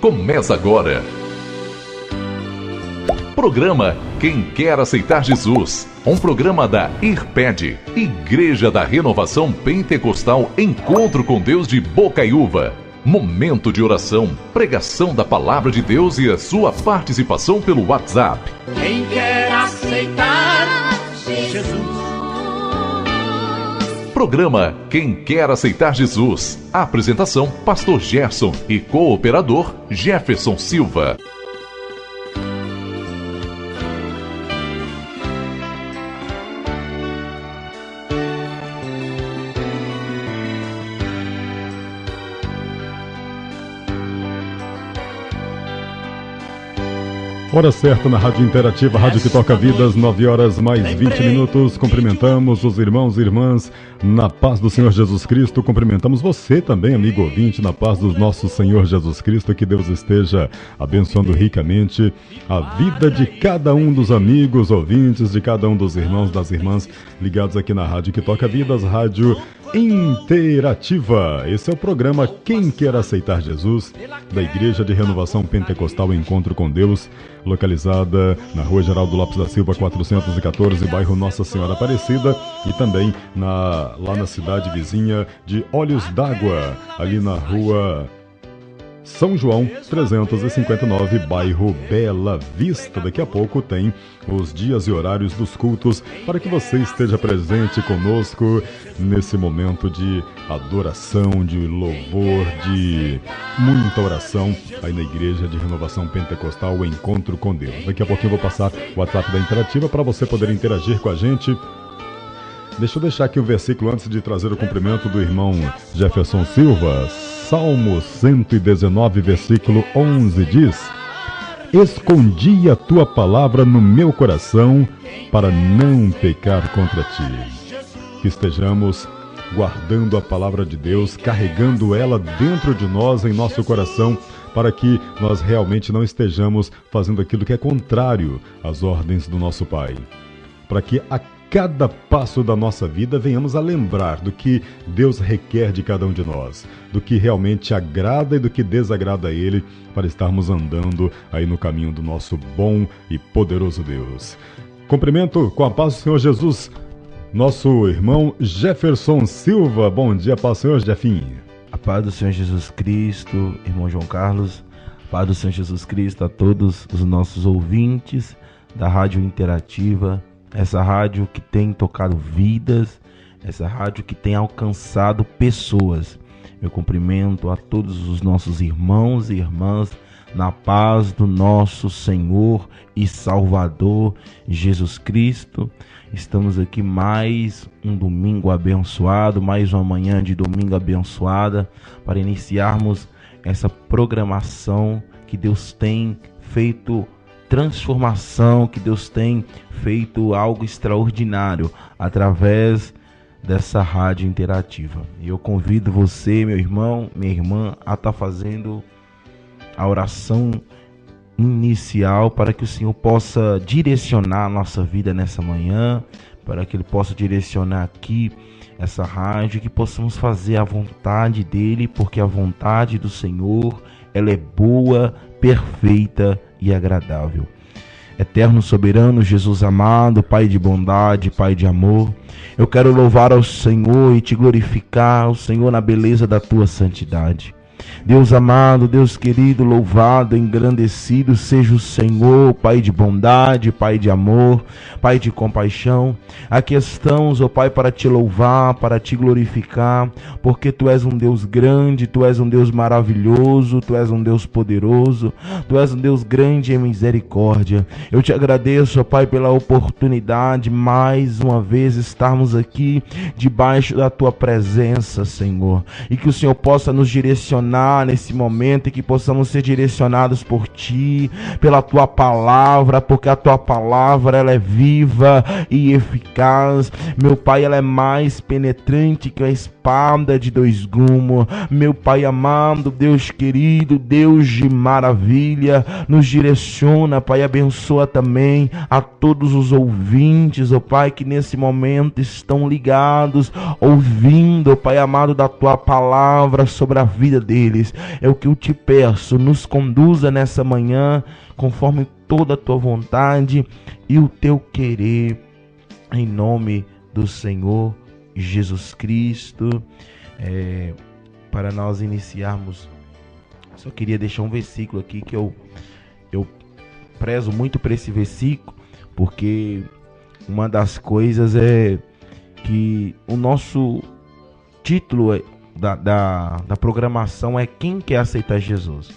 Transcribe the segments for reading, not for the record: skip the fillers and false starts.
Começa agora. Programa Quem Quer Aceitar Jesus. Um programa da IRPED, Igreja da Renovação Pentecostal Encontro com Deus de Bocaiúva. Momento de oração, pregação da Palavra de Deus e a sua participação pelo WhatsApp. Quem quer aceitar Jesus. Programa Quem Quer Aceitar Jesus. Apresentação, Pastor Gerson e cooperador Jefferson Silva. Hora certa na Rádio Interativa, Rádio que toca vidas, 9 horas mais 20 minutos. Cumprimentamos os irmãos e irmãs na paz do Senhor Jesus Cristo. Cumprimentamos você também, amigo ouvinte, na paz do nosso Senhor Jesus Cristo. Que Deus esteja abençoando ricamente a vida de cada um dos amigos ouvintes, de cada um dos irmãos, das irmãs ligados aqui na Rádio que toca vidas, Rádio Interativa. Esse é o programa Quem Quer Aceitar Jesus, da Igreja de Renovação Pentecostal Encontro com Deus, localizada na Rua Geraldo Lopes da Silva, 414, bairro Nossa Senhora Aparecida, e também lá na cidade vizinha de Olhos d'Água, ali na Rua São João 359, bairro Bela Vista. Daqui a pouco tem os dias e horários dos cultos para que você esteja presente conosco nesse momento de adoração, de louvor, de muita oração aí na Igreja de Renovação Pentecostal, o Encontro com Deus. Daqui a pouquinho eu vou passar o WhatsApp da Interativa para você poder interagir com a gente. Deixa eu deixar aqui o versículo antes de trazer o cumprimento do irmão Jefferson Silva. Salmo 119, versículo 11 diz: escondi a tua palavra no meu coração para não pecar contra ti. Que estejamos guardando a palavra de Deus, carregando ela dentro de nós, em nosso coração, para que nós realmente não estejamos fazendo aquilo que é contrário às ordens do nosso Pai. Para que a cada passo da nossa vida venhamos a lembrar do que Deus requer de cada um de nós, do que realmente agrada e do que desagrada a Ele, para estarmos andando aí no caminho do nosso bom e poderoso Deus. Cumprimento com a paz do Senhor Jesus, nosso irmão Jefferson Silva. Bom dia, paz do Senhor, Jefinho. A paz do Senhor Jesus Cristo, irmão João Carlos. A paz do Senhor Jesus Cristo a todos os nossos ouvintes da Rádio Interativa. Essa rádio que tem tocado vidas, essa rádio que tem alcançado pessoas. Eu cumprimento a todos os nossos irmãos e irmãs na paz do nosso Senhor e Salvador Jesus Cristo. Estamos aqui mais um domingo abençoado, mais uma manhã de domingo abençoada, para iniciarmos essa programação que Deus tem feito transformação, que Deus tem feito algo extraordinário através dessa rádio interativa. E eu convido você, meu irmão, minha irmã, a estar fazendo a oração inicial para que o Senhor possa direcionar a nossa vida nessa manhã, para que Ele possa direcionar aqui essa rádio, que possamos fazer a vontade dEle, porque a vontade do Senhor, ela é boa, perfeita e agradável. Eterno, soberano, Jesus amado, Pai de bondade, Pai de amor, eu quero louvar ao Senhor e te glorificar, ao Senhor, na beleza da tua santidade. Deus amado, Deus querido, louvado, engrandecido seja o Senhor, Pai de bondade, Pai de amor, Pai de compaixão. Aqui estamos, ó Pai, para te louvar, para te glorificar, porque Tu és um Deus grande, Tu és um Deus maravilhoso, Tu és um Deus poderoso, Tu és um Deus grande em misericórdia. Eu te agradeço, ó Pai, pela oportunidade, mais uma vez, estarmos aqui debaixo da Tua presença, Senhor, e que o Senhor possa nos direcionar nesse momento, e que possamos ser direcionados por Ti, pela Tua palavra, porque a Tua palavra, ela é viva e eficaz, meu Pai, ela é mais penetrante que a espada espada de dois gumes. Meu Pai amado, Deus querido, Deus de maravilha, nos direciona, Pai, abençoa também a todos os ouvintes, ó Pai, que nesse momento estão ligados, ouvindo, ó Pai amado, da Tua palavra sobre a vida deles. É o que eu te peço, nos conduza nessa manhã, conforme toda a Tua vontade e o Teu querer, em nome do Senhor Jesus Cristo. Para nós iniciarmos, só queria deixar um versículo aqui que eu prezo muito por esse versículo, porque uma das coisas é que o nosso título da programação é Quem Quer Aceitar Jesus?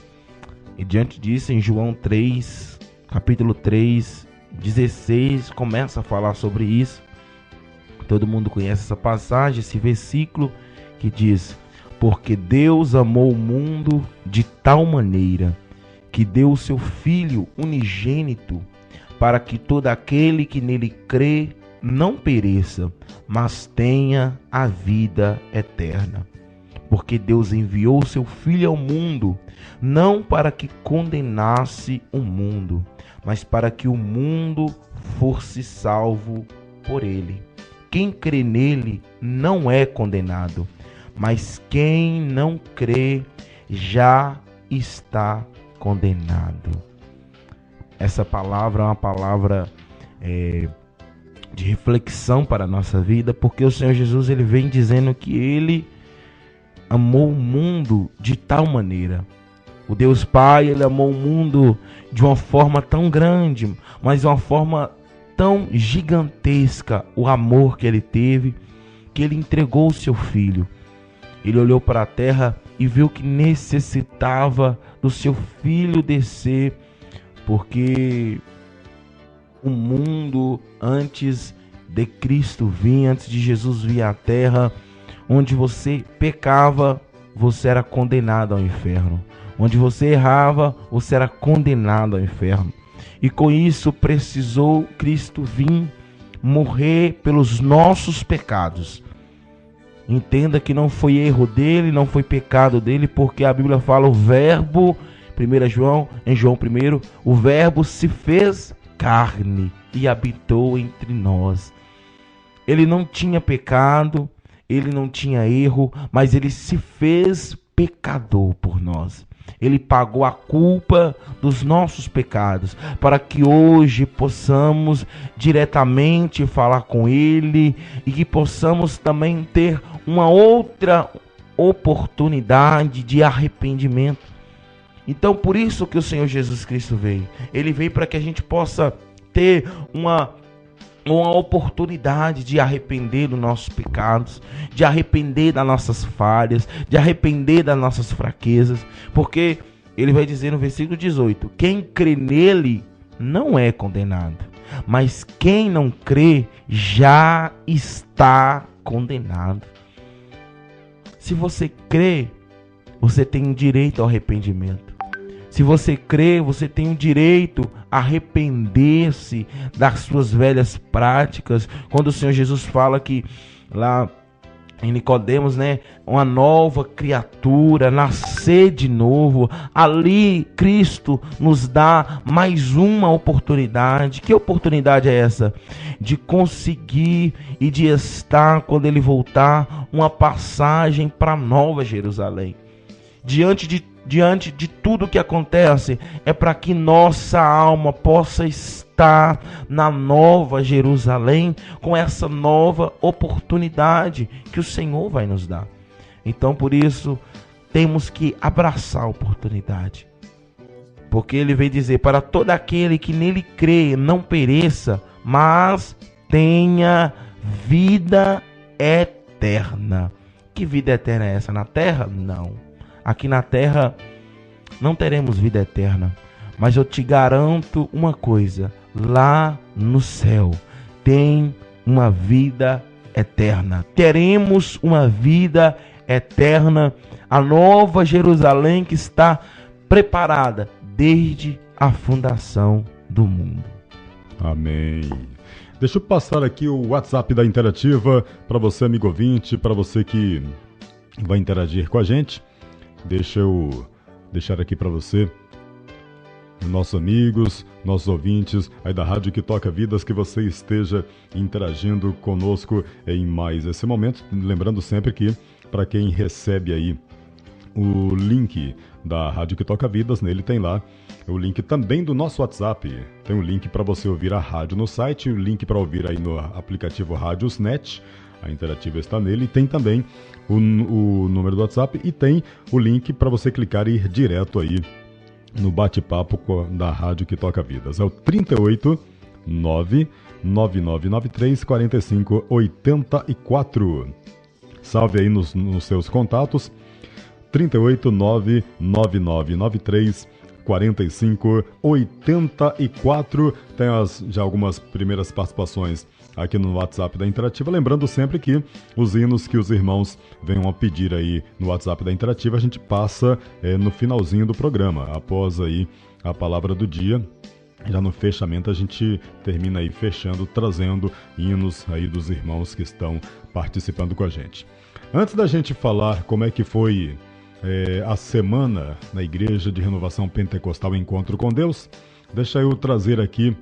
E diante disso, em João 3, capítulo 3, 16, começa a falar sobre isso. Todo mundo conhece essa passagem, esse versículo que diz: porque Deus amou o mundo de tal maneira que deu o seu Filho unigênito, para que todo aquele que nele crê não pereça, mas tenha a vida eterna. Porque Deus enviou o seu Filho ao mundo, não para que condenasse o mundo, mas para que o mundo fosse salvo por ele. Quem crê nele não é condenado, mas quem não crê já está condenado. Essa palavra é uma palavra de reflexão para a nossa vida, porque o Senhor Jesus, ele vem dizendo que ele amou o mundo de tal maneira. O Deus Pai, ele amou o mundo de uma forma tão grande, mas de uma forma tão gigantesca, o amor que ele teve, que ele entregou o seu Filho. Ele olhou para a terra e viu que necessitava do seu Filho descer, porque o mundo antes de Cristo vir, antes de Jesus vir à terra, onde você pecava, você era condenado ao inferno. Onde você errava, você era condenado ao inferno. E com isso precisou Cristo vir morrer pelos nossos pecados. Entenda que não foi erro dele, não foi pecado dele, porque a Bíblia fala o verbo, em João 1, o verbo se fez carne e habitou entre nós. Ele não tinha pecado, ele não tinha erro, mas ele se fez pecador por nós. Ele pagou a culpa dos nossos pecados, para que hoje possamos diretamente falar com Ele e que possamos também ter uma outra oportunidade de arrependimento. Então, por isso que o Senhor Jesus Cristo veio. Ele veio para que a gente possa ter uma oportunidade de arrepender dos nossos pecados, de arrepender das nossas falhas, de arrepender das nossas fraquezas, porque ele vai dizer no versículo 18, quem crê nele não é condenado, mas quem não crê já está condenado. Se você crê, você tem direito ao arrependimento. Se você crê, você tem o direito a arrepender-se das suas velhas práticas. Quando o Senhor Jesus fala que lá em Nicodemos, uma nova criatura, nascer de novo, ali Cristo nos dá mais uma oportunidade. Que oportunidade é essa? De conseguir e de estar, quando Ele voltar, uma passagem para Nova Jerusalém. Diante de tudo que acontece, é para que nossa alma possa estar na Nova Jerusalém, com essa nova oportunidade que o Senhor vai nos dar. Então, por isso, temos que abraçar a oportunidade. Porque Ele veio dizer, para todo aquele que nele crê, não pereça, mas tenha vida eterna. Que vida eterna é essa? Na terra? Não. Aqui na terra não teremos vida eterna, mas eu te garanto uma coisa, lá no céu tem uma vida eterna. Teremos uma vida eterna, a Nova Jerusalém que está preparada desde a fundação do mundo. Amém. Deixa eu passar aqui o WhatsApp da Interativa para você, amigo ouvinte, para você que vai interagir com a gente. Deixa eu deixar aqui para você, nossos amigos, nossos ouvintes aí da Rádio que Toca Vidas, que você esteja interagindo conosco em mais esse momento. Lembrando sempre que, para quem recebe aí o link da Rádio que Toca Vidas, nele tem lá o link também do nosso WhatsApp. Tem um link para você ouvir a rádio no site, o link para ouvir aí no aplicativo Rádiosnet. A Interativa está nele. E tem também o número do WhatsApp e tem o link para você clicar e ir direto aí no bate-papo da Rádio que Toca Vidas. É o 38 99993 4584. Salve aí nos seus contatos. 38 99993 4584. Tem já algumas primeiras participações aqui no WhatsApp da Interativa. Lembrando sempre que os hinos que os irmãos venham a pedir aí no WhatsApp da Interativa, a gente passa no finalzinho do programa, após aí a palavra do dia. Já no fechamento a gente termina aí fechando, trazendo hinos aí dos irmãos que estão participando com a gente. Antes da gente falar como é que foi a semana na Igreja de Renovação Pentecostal Encontro com Deus, deixa eu trazer aqui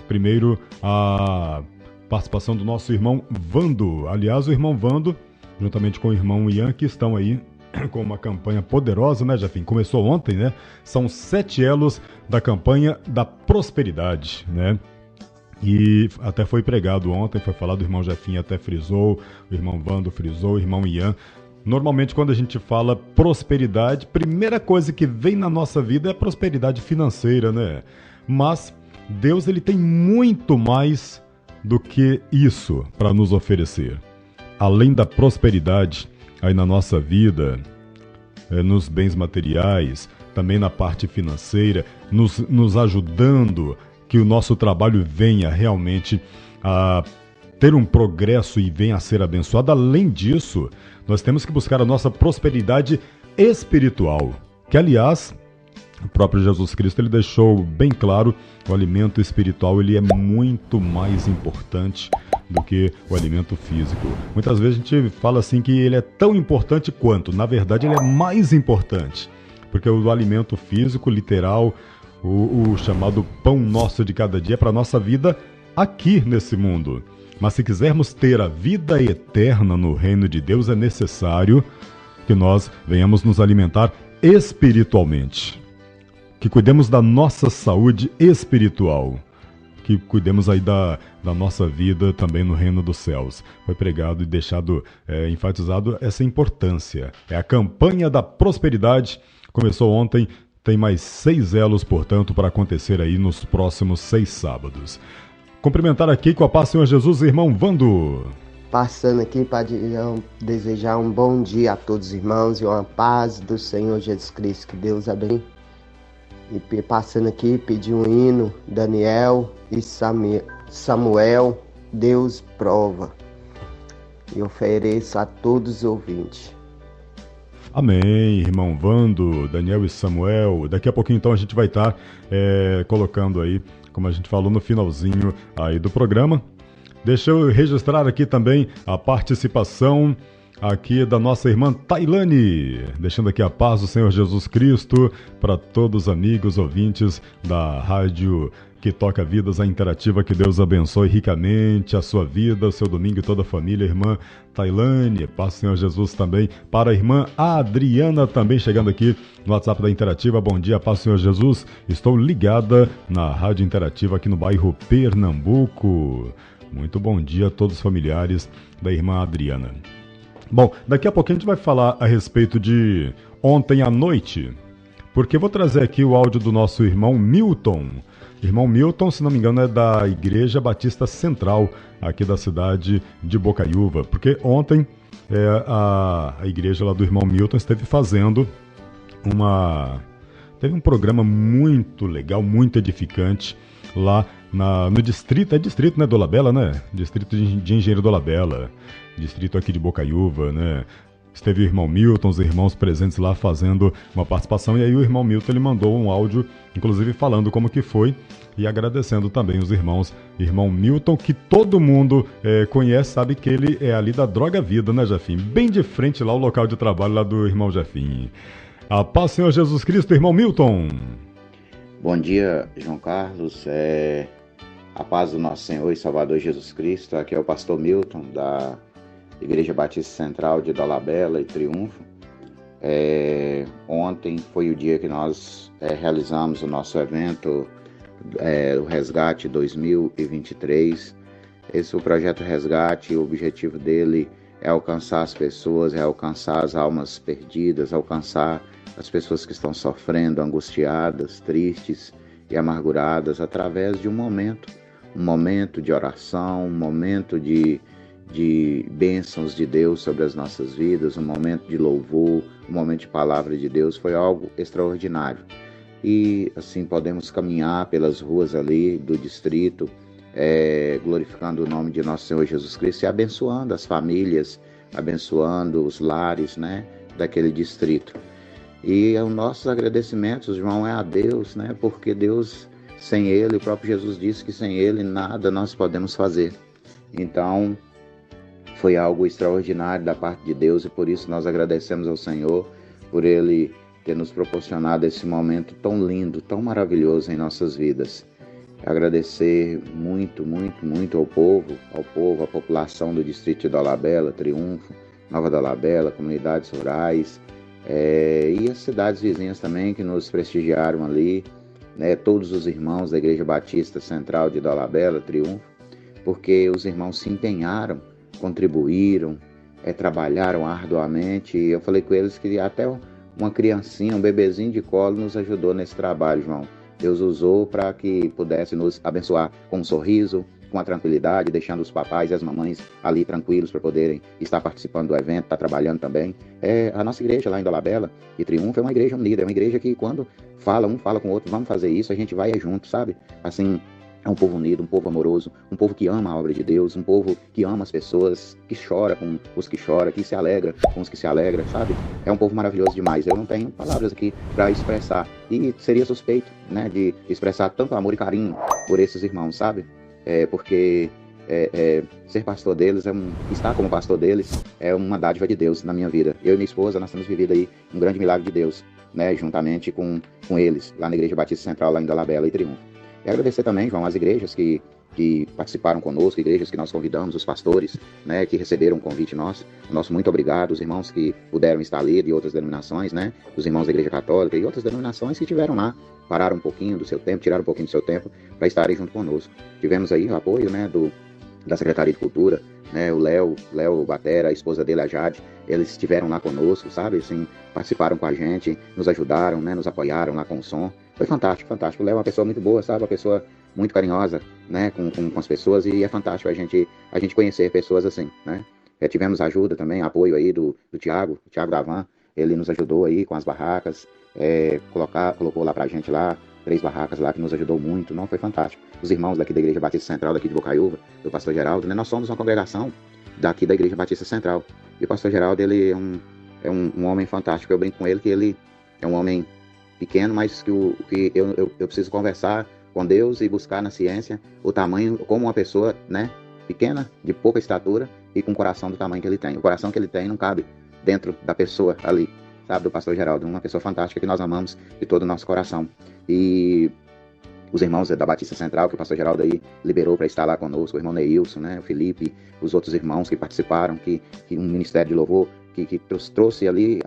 primeiro a participação do nosso irmão Vando. Aliás, o irmão Vando, juntamente com o irmão Ian, que estão aí com uma campanha poderosa, né, Jefim? Começou ontem, né? São 7 elos da campanha da prosperidade, né? E até foi pregado ontem, foi falado, o irmão Jefim até frisou, o irmão Vando frisou, o irmão Ian. Normalmente, quando a gente fala prosperidade, primeira coisa que vem na nossa vida é a prosperidade financeira, né? Mas Deus, ele tem muito mais do que isso para nos oferecer. Além da prosperidade aí na nossa vida, nos bens materiais, também na parte financeira, nos ajudando que o nosso trabalho venha realmente a ter um progresso e venha a ser abençoado. Além disso, nós temos que buscar a nossa prosperidade espiritual, que, aliás, o próprio Jesus Cristo, ele deixou bem claro, o alimento espiritual, ele é muito mais importante do que o alimento físico. Muitas vezes a gente fala assim que ele é tão importante quanto, na verdade ele é mais importante, porque o alimento físico, literal, o chamado pão nosso de cada dia, é para a nossa vida aqui nesse mundo. Mas se quisermos ter a vida eterna no reino de Deus, é necessário que nós venhamos nos alimentar espiritualmente. Que cuidemos da nossa saúde espiritual. Que cuidemos aí da nossa vida também no reino dos céus. Foi pregado e deixado enfatizado essa importância. É a campanha da prosperidade. Começou ontem, tem mais 6 elos, portanto, para acontecer aí nos próximos 6 sábados. Cumprimentar aqui com a paz, Senhor Jesus, irmão Vando. Passando aqui para desejar um bom dia a todos os irmãos e uma paz do Senhor Jesus Cristo. Que Deus abençoe. E passando aqui, pedir um hino, Daniel e Samuel, Deus prova. E ofereço a todos os ouvintes. Amém, irmão Vando, Daniel e Samuel. Daqui a pouquinho então a gente vai estar colocando aí, como a gente falou no finalzinho aí do programa. Deixa eu registrar aqui também a participação aqui da nossa irmã Tailane, deixando aqui a paz do Senhor Jesus Cristo para todos os amigos ouvintes da Rádio que Toca Vidas, a Interativa. Que Deus abençoe ricamente a sua vida, o seu domingo e toda a família, irmã Tailane. Paz do Senhor Jesus também para a irmã Adriana, também chegando aqui no WhatsApp da Interativa. Bom dia, paz do Senhor Jesus. Estou ligada na Rádio Interativa aqui no bairro Pernambuco. Muito bom dia a todos os familiares da irmã Adriana. Bom, daqui a pouquinho a gente vai falar a respeito de ontem à noite, porque eu vou trazer aqui o áudio do nosso irmão Milton. Irmão Milton, se não me engano, é da Igreja Batista Central, aqui da cidade de Bocaiúva, porque ontem a igreja lá do irmão Milton esteve fazendo teve um programa muito legal, muito edificante, lá no distrito, distrito, né, do Olabella, né? Distrito de Engenheiro do Olabella, distrito aqui de Bocaiúva, né? esteve o irmão Milton, os irmãos presentes lá fazendo uma participação, e aí o irmão Milton ele mandou um áudio, inclusive falando como que foi, e agradecendo também os irmãos. Irmão Milton, que todo mundo conhece, sabe que ele é ali da Droga Vida, né, Jefim? Bem de frente lá, o local de trabalho lá do irmão Jefim. A paz, Senhor Jesus Cristo, irmão Milton. Bom dia, João Carlos. A paz do nosso Senhor e Salvador Jesus Cristo. Aqui é o pastor Milton, da Igreja Batista Central de Dolabella e Triunfo. Ontem foi o dia que nós realizamos o nosso evento, o Resgate 2023. Esse é o projeto Resgate, o objetivo dele é alcançar as pessoas, é alcançar as almas perdidas, alcançar as pessoas que estão sofrendo, angustiadas, tristes e amarguradas, através de um momento de oração, um momento de bênçãos de Deus sobre as nossas vidas, um momento de louvor, um momento de palavra de Deus. Foi algo extraordinário. E assim podemos caminhar pelas ruas ali do distrito, glorificando o nome de nosso Senhor Jesus Cristo e abençoando as famílias, abençoando os lares, né, daquele distrito. E os nossos agradecimentos, João, é a Deus, né, porque Deus, sem Ele, o próprio Jesus disse que sem Ele nada nós podemos fazer. Então, foi algo extraordinário da parte de Deus, e por isso nós agradecemos ao Senhor por Ele ter nos proporcionado esse momento tão lindo, tão maravilhoso em nossas vidas. Agradecer muito, muito, muito ao povo, à população do distrito de Dolabella, Triunfo, Nova Dolabella, comunidades rurais, e as cidades vizinhas também que nos prestigiaram ali, né, todos os irmãos da Igreja Batista Central de Dolabella, Triunfo, porque os irmãos se empenharam, contribuíram, trabalharam arduamente, e eu falei com eles que até uma criancinha, um bebezinho de colo nos ajudou nesse trabalho, João. Deus usou para que pudesse nos abençoar com um sorriso, com a tranquilidade, deixando os papais e as mamães ali tranquilos para poderem estar participando do evento, estar trabalhando também. A nossa igreja lá em Dolabella e Triunfo é uma igreja unida, é uma igreja que quando um fala com o outro, vamos fazer isso, a gente vai junto, sabe? Assim, é um povo unido, um povo amoroso, um povo que ama a obra de Deus, um povo que ama as pessoas, que chora com os que choram, que se alegra com os que se alegram, sabe? É um povo maravilhoso demais. Eu não tenho palavras aqui para expressar. E seria suspeito, né, de expressar tanto amor e carinho por esses irmãos, sabe? Porque ser pastor deles, estar como pastor deles, é uma dádiva de Deus na minha vida. Eu e minha esposa, nós temos vivido aí um grande milagre de Deus, né, juntamente com eles, lá na Igreja Batista Central, lá em Dolabella e Triunfo. E agradecer também, João, às igrejas que participaram conosco, igrejas que nós convidamos, os pastores, né, que receberam o convite nosso muito obrigado, os irmãos que puderam estar ali de outras denominações, né, os irmãos da Igreja Católica e outras denominações que tiveram lá, pararam um pouquinho do seu tempo, tiraram um pouquinho do seu tempo para estarem junto conosco. Tivemos aí o apoio, né, da Secretaria de Cultura, né, o Léo Batera, a esposa dele, a Jade, eles estiveram lá conosco, sabe, assim, participaram com a gente, nos ajudaram, né, nos apoiaram lá com o som. Foi fantástico, fantástico. O Léo é uma pessoa muito boa, sabe, uma pessoa muito carinhosa, né, com as pessoas, e é fantástico a gente conhecer pessoas assim, né. Tivemos ajuda também, apoio aí do Tiago Davan, ele nos ajudou aí com as barracas, colocou lá pra gente lá, 3 barracas lá, que nos ajudou muito, não, foi fantástico. Os irmãos daqui da Igreja Batista Central, daqui de Bocaiúva, do pastor Geraldo, né, nós somos uma congregação daqui da Igreja Batista Central, e o pastor Geraldo, ele é um homem fantástico. Eu brinco com ele que ele é um homem pequeno, mas que eu preciso conversar com Deus e buscar na ciência o tamanho, como uma pessoa, né, pequena, de pouca estatura e com o coração do tamanho que ele tem. O coração que ele tem não cabe dentro da pessoa ali, sabe, do pastor Geraldo, uma pessoa fantástica que nós amamos de todo o nosso coração. E os irmãos da Batista Central, que o pastor Geraldo aí liberou para estar lá conosco, o irmão Neilson, né, o Felipe, os outros irmãos que participaram, que um ministério de louvor que trouxe ali,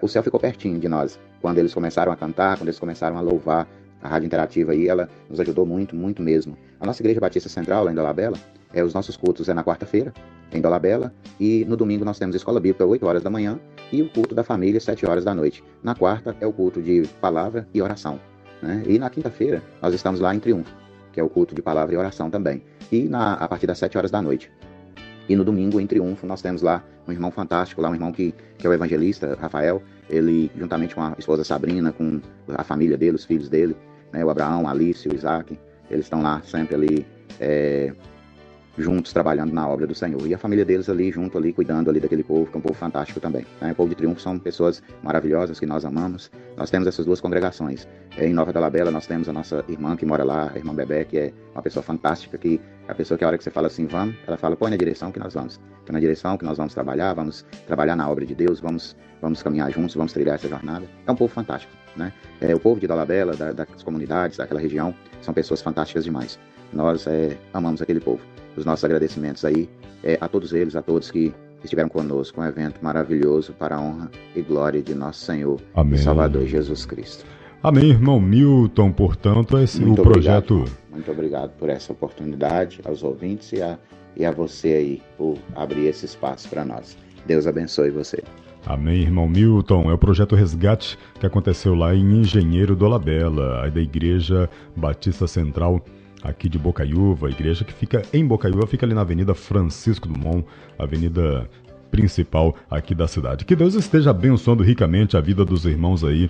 o céu ficou pertinho de nós. Quando eles começaram a cantar, quando eles começaram a louvar, a Rádio Interativa aí, ela nos ajudou muito, muito mesmo. A nossa Igreja Batista Central, lá em Dolabella, os nossos cultos na quarta-feira, em Dolabella, e no domingo nós temos escola bíblica 8 horas da manhã e o culto da família 7 horas da noite. Na quarta é o culto de palavra e oração, né? E na quinta-feira nós estamos lá em Triunfo, que é o culto de palavra e oração também, e a partir das 7 horas da noite. E no domingo, em Triunfo, nós temos lá um irmão fantástico, lá um irmão que é o evangelista, Rafael, ele, juntamente com a esposa Sabrina, com a família dele, os filhos dele, né, o Abraão, a Alice, o Isaac, eles estão lá sempre ali juntos trabalhando na obra do Senhor. E a família deles ali, junto ali, cuidando ali daquele povo, que é um povo fantástico também, né? O povo de Triunfo são pessoas maravilhosas que nós amamos. Nós temos essas duas congregações. Em Nova Dolabella nós temos a nossa irmã que mora lá, a irmã Bebé, que é uma pessoa fantástica, que é a pessoa que a hora que você fala assim, vamos, ela fala, põe na direção que nós vamos. Põe na direção que nós vamos trabalhar na obra de Deus, vamos caminhar juntos, vamos trilhar essa jornada. É um povo fantástico, né? O povo de Dolabella, das comunidades, daquela região, são pessoas fantásticas demais. Nós amamos aquele povo. Os nossos agradecimentos aí a todos eles, a todos que estiveram conosco, um evento maravilhoso para a honra e glória de nosso Senhor e Salvador Jesus Cristo. Amém, irmão Milton. Portanto, o projeto... Obrigado, muito obrigado por essa oportunidade, aos ouvintes e a você aí, por abrir esse espaço para nós. Deus abençoe você. Amém, irmão Milton. É o projeto Resgate que aconteceu lá em Engenheiro Dolabella, aí da Igreja Batista Central, aqui de Bocaiúva. A igreja que fica em Bocaiúva, fica ali na Avenida Francisco Dumont, avenida principal aqui da cidade. Que Deus esteja abençoando ricamente a vida dos irmãos aí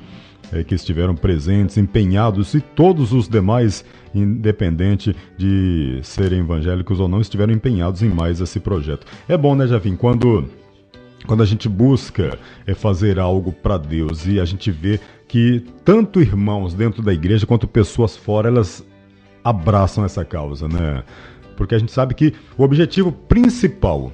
que estiveram presentes, empenhados, e todos os demais, independente de serem evangélicos ou não, estiveram empenhados em mais esse projeto. É bom, né, Jefim, quando a gente busca fazer algo para Deus e a gente vê que tanto irmãos dentro da igreja quanto pessoas fora, elas abraçam essa causa, né? Porque a gente sabe que o objetivo principal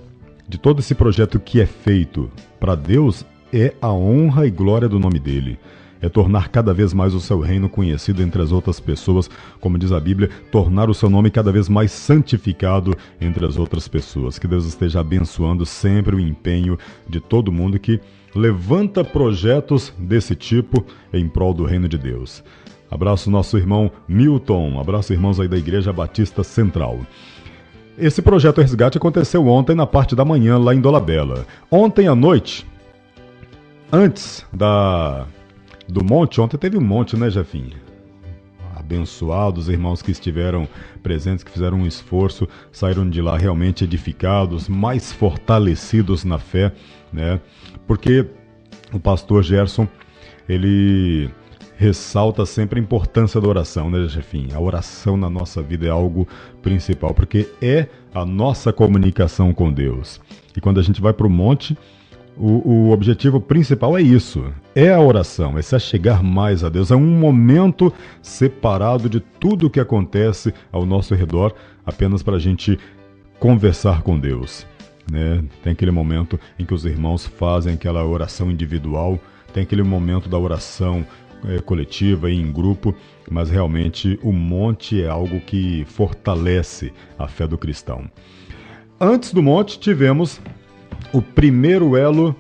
de todo esse projeto que é feito para Deus é a honra e glória do nome dele. É tornar cada vez mais o seu reino conhecido entre as outras pessoas, como diz a Bíblia, tornar o seu nome cada vez mais santificado entre as outras pessoas. Que Deus esteja abençoando sempre o empenho de todo mundo que levanta projetos desse tipo em prol do reino de Deus. Abraço nosso irmão Milton, abraço irmãos aí da Igreja Batista Central. Esse projeto Resgate aconteceu ontem na parte da manhã lá em Dolabella. Ontem à noite, antes do monte, ontem teve um monte, né, Jefim? Abençoados, irmãos que estiveram presentes, que fizeram um esforço, saíram de lá realmente edificados, mais fortalecidos na fé, né? Porque o pastor Gerson, ele ressalta sempre a importância da oração, né, Jefim? A oração na nossa vida é algo principal, porque é a nossa comunicação com Deus. E quando a gente vai para o monte, o objetivo principal é isso, é a oração, é se achegar mais a Deus. É um momento separado de tudo o que acontece ao nosso redor, apenas para a gente conversar com Deus, né? Tem aquele momento em que os irmãos fazem aquela oração individual, tem aquele momento da oração coletiva e em grupo, mas realmente o monte é algo que fortalece a fé do cristão. Antes do monte, tivemos o primeiro elo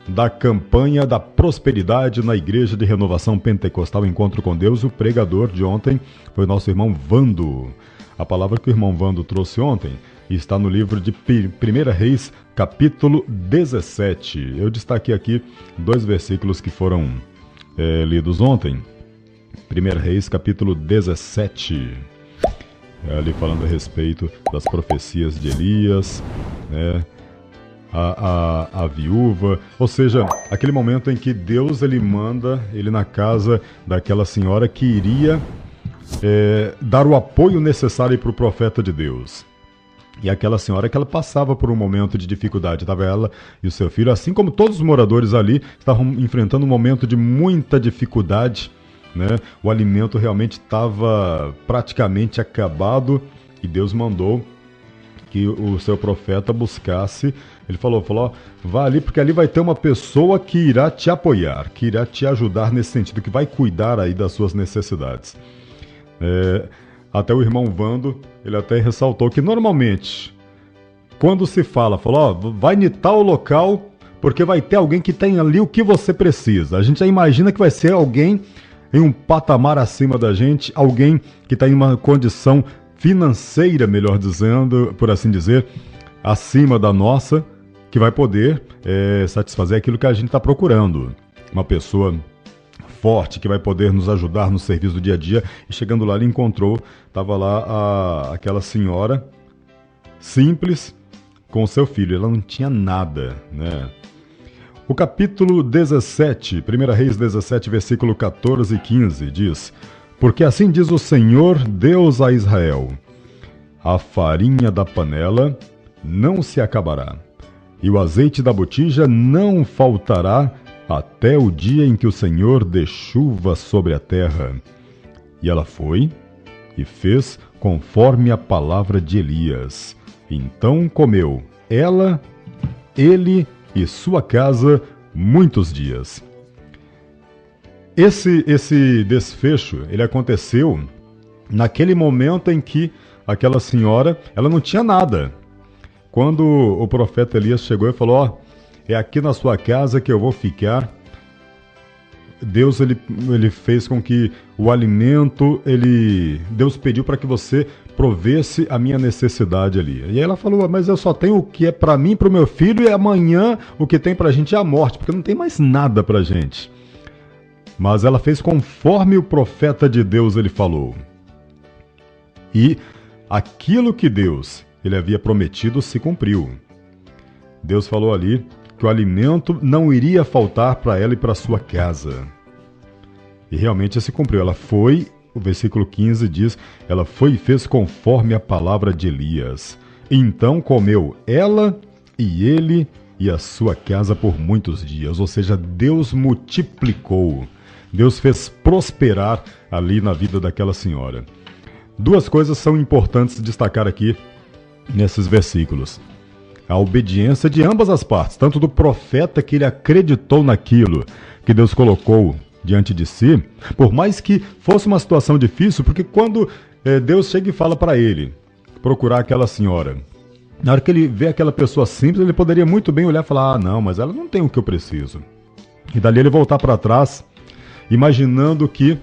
da campanha da prosperidade na Igreja de Renovação Pentecostal Encontro com Deus. O pregador de ontem foi o nosso irmão Vando. A palavra que o irmão Vando trouxe ontem está no livro de 1 Reis, capítulo 17. Eu destaquei aqui 2 versículos que foram lidos ontem. 1 Reis, capítulo 17. Ali falando a respeito das profecias de Elias, né? A viúva, ou seja, aquele momento em que Deus ele manda ele na casa daquela senhora que iria dar o apoio necessário para o profeta de Deus. E aquela senhora que ela passava por um momento de dificuldade, estava ela e o seu filho, assim como todos os moradores ali, estavam enfrentando um momento de muita dificuldade, né? O alimento realmente estava praticamente acabado e Deus mandou que o seu profeta buscasse. Ele falou, vá ali, porque ali vai ter uma pessoa que irá te apoiar, que irá te ajudar nesse sentido, que vai cuidar aí das suas necessidades. Até o irmão Vando, ele até ressaltou que normalmente, quando se falou, vai em tal local, porque vai ter alguém que tem ali o que você precisa. A gente já imagina que vai ser alguém em um patamar acima da gente, alguém que está em uma condição financeira, melhor dizendo, por assim dizer, acima da nossa, que vai poder satisfazer aquilo que a gente está procurando. Uma pessoa forte que vai poder nos ajudar no serviço do dia a dia. E chegando lá, ele encontrou, estava lá aquela senhora simples com o seu filho. Ela não tinha nada, né? O capítulo 17, 1 Reis 17, versículo 14 e 15, diz: Porque assim diz o Senhor Deus a Israel: a farinha da panela não se acabará, e o azeite da botija não faltará até o dia em que o Senhor dê chuva sobre a terra. E ela foi e fez conforme a palavra de Elias. Então comeu ela, ele e sua casa muitos dias. Esse desfecho, ele aconteceu naquele momento em que aquela senhora, ela não tinha nada. Quando o profeta Elias chegou e falou, é aqui na sua casa que eu vou ficar. Deus, ele fez com que o alimento, Deus pediu para que você provesse a minha necessidade ali. E aí ela falou, mas eu só tenho o que é para mim, para o meu filho, e amanhã o que tem para a gente é a morte, porque não tem mais nada para a gente. Mas ela fez conforme o profeta de Deus ele falou. E aquilo que Deus ele havia prometido se cumpriu. Deus falou ali que o alimento não iria faltar para ela e para sua casa. E realmente se cumpriu. Ela foi, o versículo 15 diz, ela foi e fez conforme a palavra de Elias. Então comeu ela e ele e a sua casa por muitos dias. Ou seja, Deus multiplicou. Deus fez prosperar ali na vida daquela senhora. Duas coisas são importantes destacar aqui nesses versículos. A obediência de ambas as partes, tanto do profeta que ele acreditou naquilo que Deus colocou diante de si, por mais que fosse uma situação difícil, porque quando Deus chega e fala para ele procurar aquela senhora, na hora que ele vê aquela pessoa simples, ele poderia muito bem olhar e falar, não, mas ela não tem o que eu preciso. E dali ele voltar para trás, imaginando que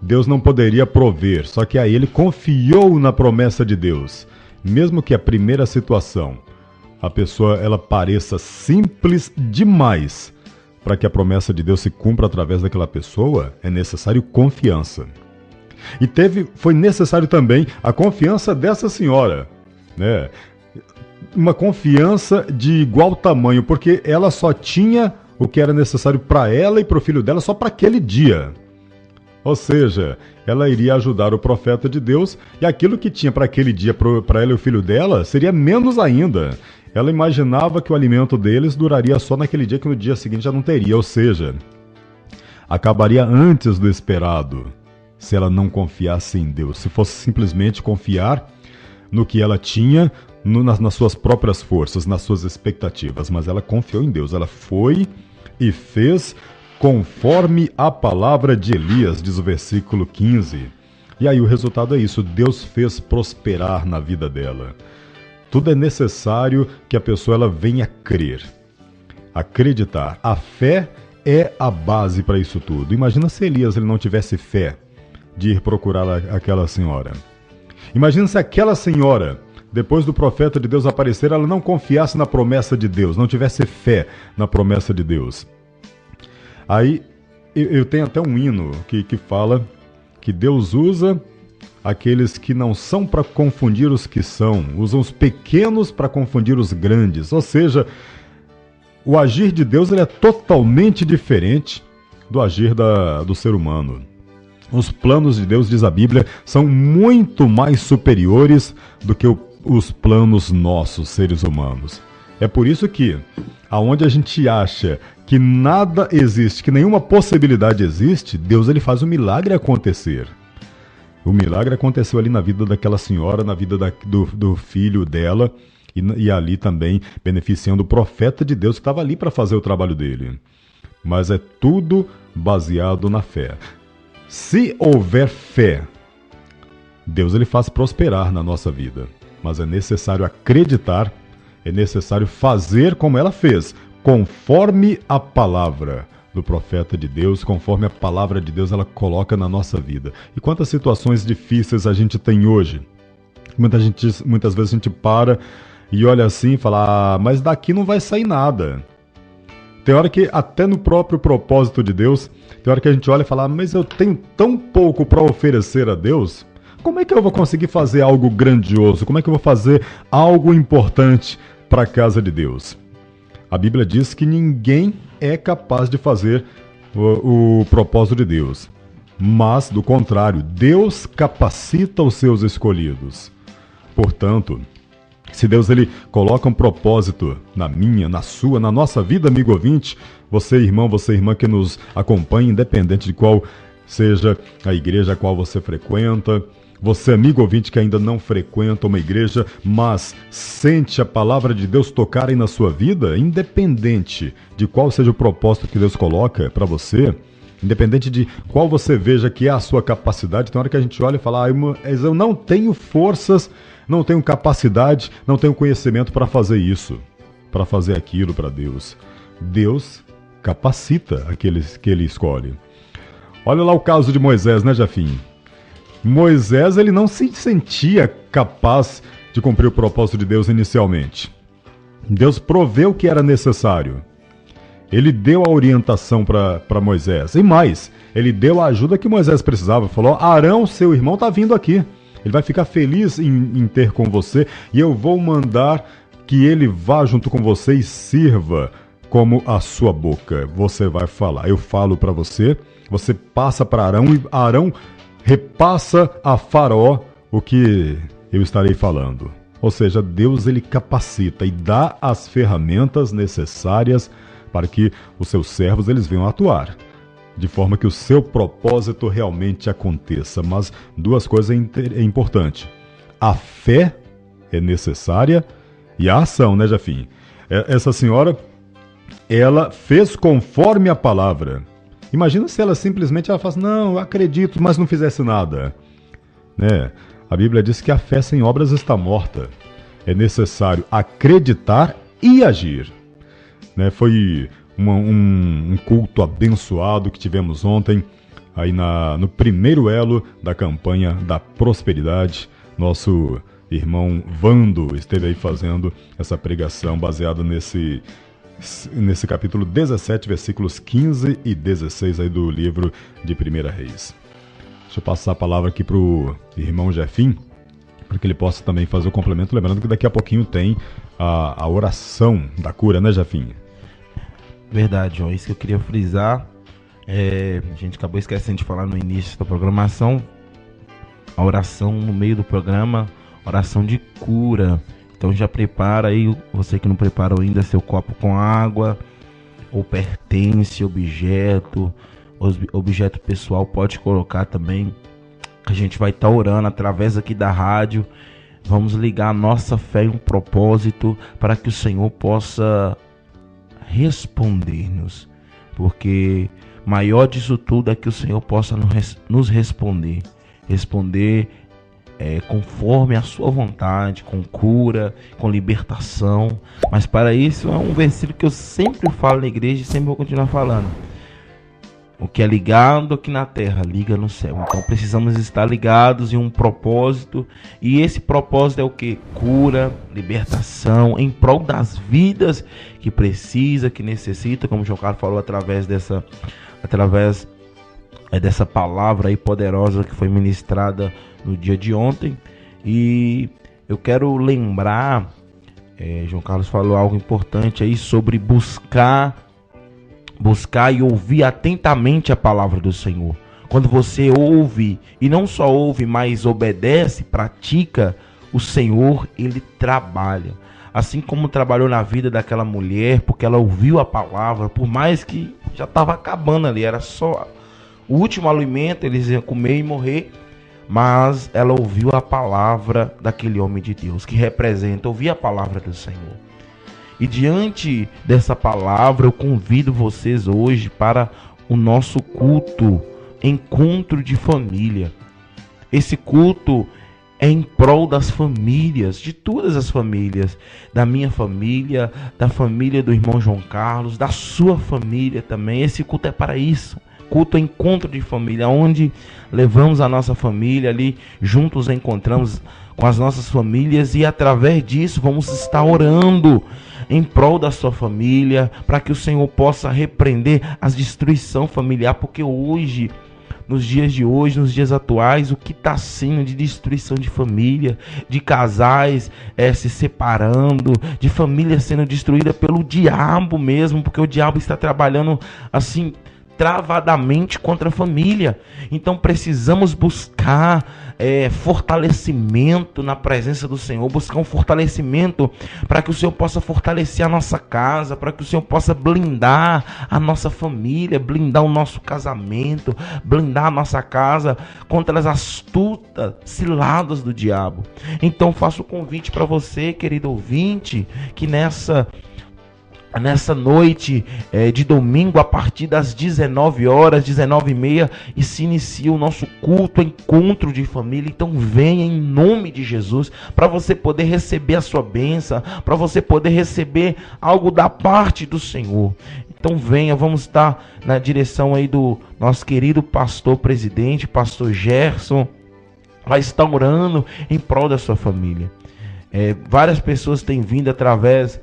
Deus não poderia prover, só que aí ele confiou na promessa de Deus, mesmo que a primeira situação a pessoa ela pareça simples demais para que a promessa de Deus se cumpra através daquela pessoa, é necessário confiança. E foi necessário também a confiança dessa senhora, né? Uma confiança de igual tamanho, porque ela só tinha o que era necessário para ela e para o filho dela só para aquele dia. Ou seja, ela iria ajudar o profeta de Deus e aquilo que tinha para aquele dia para ela e o filho dela seria menos ainda. Ela imaginava que o alimento deles duraria só naquele dia, que no dia seguinte já não teria. Ou seja, acabaria antes do esperado se ela não confiasse em Deus. Se fosse simplesmente confiar no que ela tinha, nas suas próprias forças, nas suas expectativas. Mas ela confiou em Deus. Ela foi e fez conforme a palavra de Elias, diz o versículo 15. E aí o resultado é isso, Deus fez prosperar na vida dela. Tudo é necessário que a pessoa ela venha crer, acreditar. A fé é a base para isso tudo. Imagina se Elias ele não tivesse fé de ir procurar aquela senhora. Imagina se aquela senhora, depois do profeta de Deus aparecer, ela não confiasse na promessa de Deus, não tivesse fé na promessa de Deus. Aí eu tenho até um hino que fala que Deus usa aqueles que não são para confundir os que são, usam os pequenos para confundir os grandes. Ou seja, o agir de Deus ele é totalmente diferente do agir do ser humano. Os planos de Deus, diz a Bíblia, são muito mais superiores do que os planos nossos, seres humanos. É por isso que, aonde a gente acha que nada existe, que nenhuma possibilidade existe, Deus ele faz o milagre acontecer. O milagre aconteceu ali na vida daquela senhora, na vida do filho dela, e ali também beneficiando o profeta de Deus que estava ali para fazer o trabalho dele. Mas é tudo baseado na fé. Se houver fé, Deus ele faz prosperar na nossa vida. Mas é necessário acreditar, é necessário fazer como ela fez, conforme a palavra do profeta de Deus, conforme a palavra de Deus ela coloca na nossa vida. E quantas situações difíceis a gente tem hoje? Muitas vezes a gente para e olha assim e fala, mas daqui não vai sair nada. Tem hora que até no próprio propósito de Deus, tem hora que a gente olha e fala, mas eu tenho tão pouco para oferecer a Deus, como é que eu vou conseguir fazer algo grandioso? Como é que eu vou fazer algo importante para a casa de Deus? A Bíblia diz que ninguém é capaz de fazer o propósito de Deus. Mas, do contrário, Deus capacita os seus escolhidos. Portanto, se Deus ele coloca um propósito na minha, na sua, na nossa vida, amigo ouvinte, você irmão, você irmã que nos acompanha, independente de qual seja a igreja a qual você frequenta, você amigo ouvinte que ainda não frequenta uma igreja, mas sente a palavra de Deus tocar aí na sua vida, independente de qual seja o propósito que Deus coloca para você, independente de qual você veja que é a sua capacidade, tem hora que a gente olha e fala, eu não tenho forças, não tenho capacidade, não tenho conhecimento para fazer isso, para fazer aquilo para Deus. Deus capacita aqueles que ele escolhe. Olha lá o caso de Moisés, né, Jafim? Moisés, ele não se sentia capaz de cumprir o propósito de Deus inicialmente. Deus proveu o que era necessário. Ele deu a orientação para Moisés. E mais, ele deu a ajuda que Moisés precisava. Falou, Arão, seu irmão, está vindo aqui. Ele vai ficar feliz em ter com você. E eu vou mandar que ele vá junto com você e sirva como a sua boca. Você vai falar. Eu falo para você, você passa para Arão e Arão repassa a Faraó o que eu estarei falando. Ou seja, Deus ele capacita e dá as ferramentas necessárias para que os seus servos eles venham atuar, de forma que o seu propósito realmente aconteça. Mas duas coisas é importante. A fé é necessária e a ação, né, Jafim? Essa senhora, ela fez conforme a palavra. Imagina se ela simplesmente falasse, não, eu acredito, mas não fizesse nada. Né? A Bíblia diz que a fé sem obras está morta. É necessário acreditar e agir. Né? Foi um culto abençoado que tivemos ontem, aí no primeiro elo da campanha da prosperidade. Nosso irmão Vando esteve aí fazendo essa pregação baseada nesse capítulo 17, versículos 15 e 16 aí do livro de 1 Reis. Deixa eu passar a palavra aqui para o irmão Jefim, para que ele possa também fazer o complemento, lembrando que daqui a pouquinho tem a oração da cura, né, Jefim? Verdade, João, isso que eu queria frisar, a gente acabou esquecendo de falar no início da programação, a oração no meio do programa, oração de cura. Então já prepara aí, você que não preparou ainda, seu copo com água, ou pertence, objeto pessoal, pode colocar também. A gente vai estar orando através aqui da rádio. Vamos ligar a nossa fé em um propósito para que o Senhor possa responder-nos. Porque maior disso tudo é que o Senhor possa nos responder. Conforme a sua vontade, com cura, com libertação. Mas para isso é um versículo que eu sempre falo na igreja e sempre vou continuar falando. O que é ligado aqui na terra, liga no céu. Então precisamos estar ligados em um propósito. E esse propósito é o que? Cura, libertação, em prol das vidas que precisa, que necessita, como o João Carlos falou, através dessa palavra aí poderosa que foi ministrada no dia de ontem. E eu quero lembrar, João Carlos falou algo importante aí sobre buscar e ouvir atentamente a palavra do Senhor. Quando você ouve, e não só ouve, mas obedece, pratica, o Senhor, ele trabalha. Assim como trabalhou na vida daquela mulher, porque ela ouviu a palavra, por mais que já estava acabando ali, era só o último alimento, eles iam comer e morrer, mas ela ouviu a palavra daquele homem de Deus, que representa ouvir a palavra do Senhor. E diante dessa palavra, eu convido vocês hoje para o nosso culto, encontro de família. Esse culto é em prol das famílias, de todas as famílias, da minha família, da família do irmão João Carlos, da sua família também. Esse culto é para isso. Culto é encontro de família, onde levamos a nossa família ali, juntos encontramos com as nossas famílias e através disso vamos estar orando em prol da sua família, para que o Senhor possa repreender as destruição familiar, porque hoje, nos dias de hoje, nos dias atuais, o que está sendo de destruição de família, de casais se separando, de família sendo destruída pelo diabo mesmo, porque o diabo está trabalhando assim travadamente contra a família. Então precisamos buscar fortalecimento na presença do Senhor, buscar um fortalecimento para que o Senhor possa fortalecer a nossa casa, para que o Senhor possa blindar a nossa família, blindar o nosso casamento, blindar a nossa casa contra as astutas ciladas do diabo. Então faço o convite para você, querido ouvinte, que nessa noite de domingo, a partir das 19 horas, 19h30, e se inicia o nosso culto, encontro de família. Então venha em nome de Jesus, para você poder receber a sua bênção, para você poder receber algo da parte do Senhor. Então venha, vamos estar na direção aí do nosso querido pastor presidente, pastor Gerson, vai estar orando em prol da sua família. Várias pessoas têm vindo através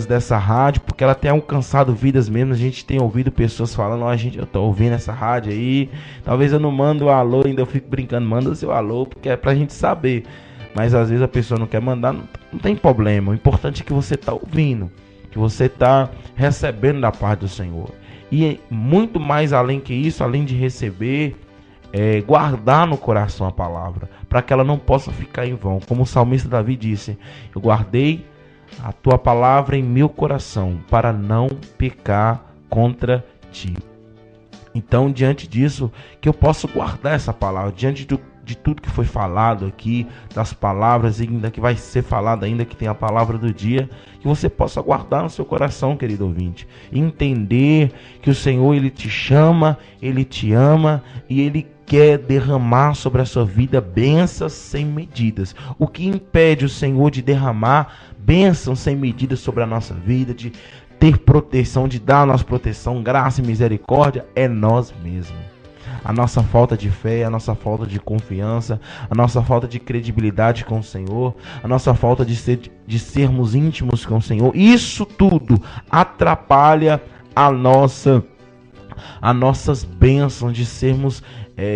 dessa rádio, porque ela tem alcançado vidas mesmo. A gente tem ouvido pessoas falando: eu tô ouvindo essa rádio aí, talvez eu não mando um alô, ainda eu fico brincando, manda o seu alô, porque é pra gente saber. Mas às vezes a pessoa não quer mandar, não tem problema. O importante é que você tá ouvindo, que você tá recebendo da parte do Senhor. E muito mais além que isso, além de receber, guardar no coração a palavra, para que ela não possa ficar em vão. Como o salmista Davi disse: eu guardei a tua palavra em meu coração, para não pecar contra ti. Então, diante disso, que eu possa guardar essa palavra, diante de tudo que foi falado aqui, das palavras ainda que vai ser falado, ainda que tem a palavra do dia, que você possa guardar no seu coração, querido ouvinte, entender que o Senhor, Ele te chama, Ele te ama, e Ele quer derramar sobre a sua vida bênçãos sem medidas. O que impede o Senhor de derramar bênçãos sem medidas sobre a nossa vida, de ter proteção, de dar a nossa proteção, graça e misericórdia, é nós mesmos. A nossa falta de fé, a nossa falta de confiança, a nossa falta de credibilidade com o Senhor, a nossa falta de sermos íntimos com o Senhor, isso tudo atrapalha as nossas bênçãos,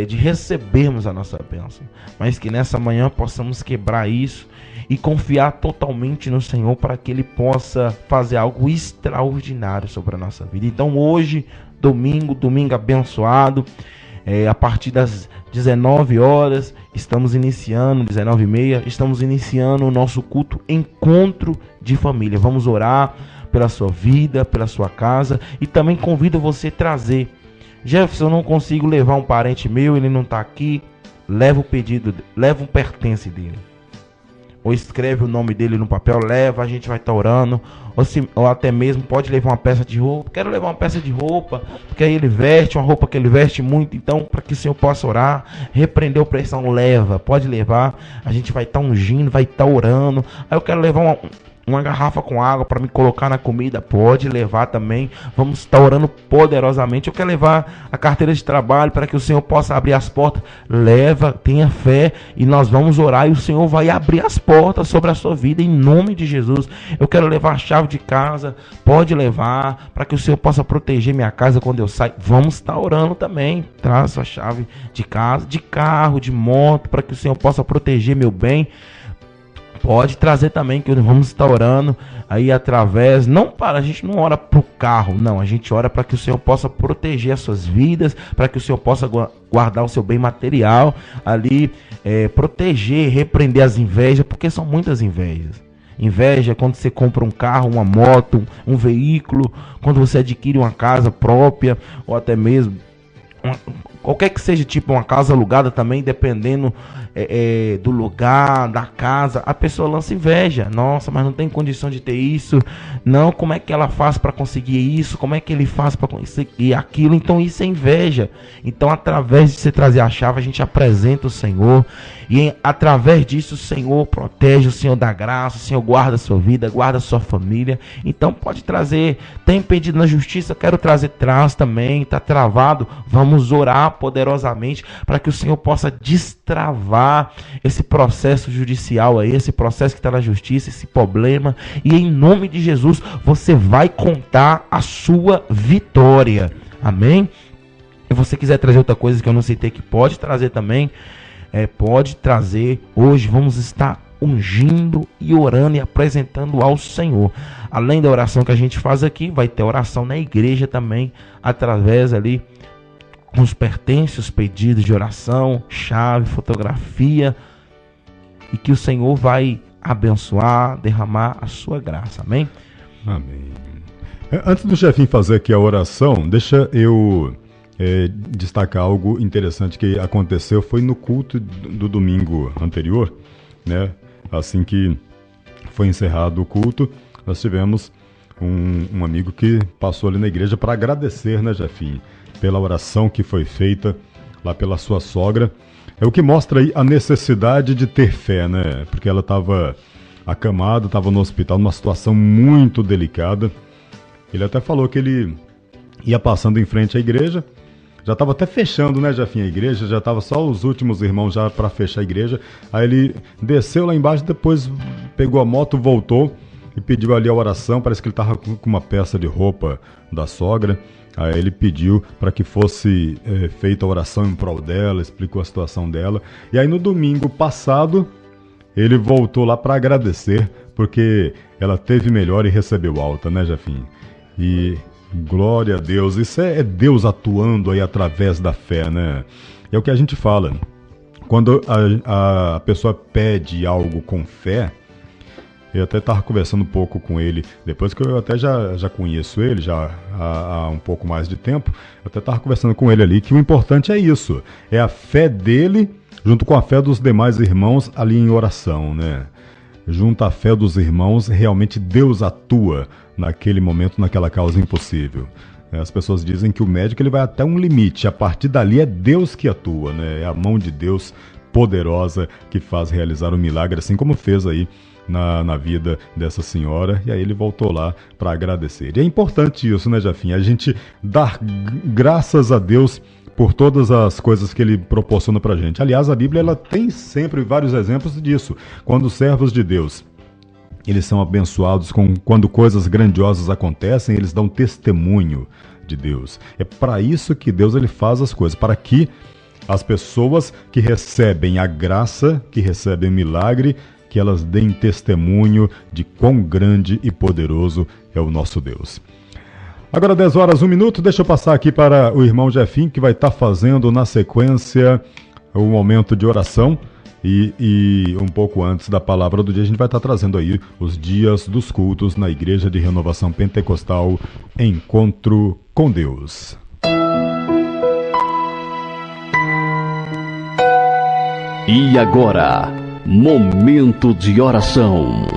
de recebermos a nossa bênção. Mas que nessa manhã possamos quebrar isso e confiar totalmente no Senhor, para que Ele possa fazer algo extraordinário sobre a nossa vida. Então hoje, domingo abençoado, a partir das 19 horas, estamos iniciando, 19h30, estamos iniciando o nosso culto Encontro de Família. Vamos orar pela sua vida, pela sua casa, e também convido você a trazer: Jefferson, eu não consigo levar um parente meu, ele não está aqui. Leva o pedido, leva um pertence dele, ou escreve o nome dele no papel, leva, a gente vai estar orando. Ou até mesmo pode levar uma peça de roupa. Quero levar uma peça de roupa, porque aí ele veste uma roupa que ele veste muito. Então, para que o Senhor possa orar, repreender a opressão, leva, pode levar. A gente vai estar ungindo, vai estar orando. Aí eu quero levar uma garrafa com água para me colocar na comida, pode levar também. Vamos estar orando poderosamente. Eu quero levar a carteira de trabalho para que o Senhor possa abrir as portas. Leva, tenha fé, e nós vamos orar e o Senhor vai abrir as portas sobre a sua vida em nome de Jesus. Eu quero levar a chave de casa, pode levar, para que o Senhor possa proteger minha casa quando eu sair. Vamos estar orando também. Traz sua chave de casa, de carro, de moto, para que o Senhor possa proteger meu bem. Pode trazer também, que vamos estar orando aí através, a gente não ora para o carro, não, a gente ora para que o Senhor possa proteger as suas vidas, para que o Senhor possa guardar o seu bem material ali, proteger, repreender as invejas, porque são muitas invejas. Inveja é quando você compra um carro, uma moto, um veículo, quando você adquire uma casa própria, ou até mesmo qualquer que seja, tipo uma casa alugada também, dependendo do lugar, da casa, a pessoa lança inveja. Nossa, mas não tem condição de ter isso. Não, como é que ela faz para conseguir isso? Como é que ele faz para conseguir aquilo? Então isso é inveja. Então, através de você trazer a chave, a gente apresenta o Senhor, e através disso o Senhor protege, o Senhor dá graça, o Senhor guarda a sua vida, guarda a sua família. Então pode trazer. Tem pedido na justiça, quero trazer, traz também. Está travado, vamos orar poderosamente para que o Senhor possa destravar esse processo judicial aí, esse processo que está na justiça, esse problema, e em nome de Jesus você vai contar a sua vitória. Amém? Se você quiser trazer outra coisa que eu não citei, que pode trazer também, pode trazer. Hoje vamos estar ungindo e orando e apresentando ao Senhor. Além da oração que a gente faz aqui, vai ter oração na igreja também, através ali os pertences, pedidos de oração, chave, fotografia, e que o Senhor vai abençoar, derramar a sua graça. Amém? Amém. Antes do chefinho fazer aqui a oração, deixa eu destacar algo interessante que aconteceu. Foi no culto do domingo anterior, né? Assim que foi encerrado o culto, nós tivemos um amigo que passou ali na igreja para agradecer, né, chefinho, pela oração que foi feita lá pela sua sogra. É o que mostra aí a necessidade de ter fé, né? Porque ela estava acamada, estava no hospital, numa situação muito delicada. Ele até falou que ele ia passando em frente à igreja, já estava até fechando, né, Jefinho, a igreja, já estava só os últimos irmãos já para fechar a igreja. Aí ele desceu lá embaixo, depois pegou a moto, voltou e pediu ali a oração. Parece que ele estava com uma peça de roupa da sogra. Aí ele pediu para que fosse feita a oração em prol dela, explicou a situação dela. E aí no domingo passado, ele voltou lá para agradecer, porque ela teve melhor e recebeu alta, né, Jefinho? E glória a Deus, isso é Deus atuando aí através da fé, né? É o que a gente fala. Quando a pessoa pede algo com fé, eu até estava conversando um pouco com ele, depois que eu até já conheço ele, já há um pouco mais de tempo, eu até estava conversando com ele ali, que o importante é isso, é a fé dele junto com a fé dos demais irmãos ali em oração, né? Junto à fé dos irmãos, realmente Deus atua naquele momento, naquela causa impossível. As pessoas dizem que o médico ele vai até um limite, a partir dali é Deus que atua, né? É a mão de Deus poderosa que faz realizar o milagre, assim como fez aí na vida dessa senhora, e aí ele voltou lá para agradecer. E é importante isso, né, Jefinho? A gente dar graças a Deus por todas as coisas que ele proporciona pra gente. Aliás, a Bíblia ela tem sempre vários exemplos disso. Quando os servos de Deus eles são abençoados quando coisas grandiosas acontecem, eles dão testemunho de Deus. É para isso que Deus ele faz as coisas, para que as pessoas que recebem a graça, que recebem o milagre, que elas deem testemunho de quão grande e poderoso é o nosso Deus. Agora 10 horas, 1 minuto, deixa eu passar aqui para o irmão Jefinho, que vai estar fazendo na sequência o momento de oração. E um pouco antes da palavra do dia, a gente vai estar trazendo aí os dias dos cultos na Igreja de Renovação Pentecostal, Encontro com Deus. E agora, momento de oração.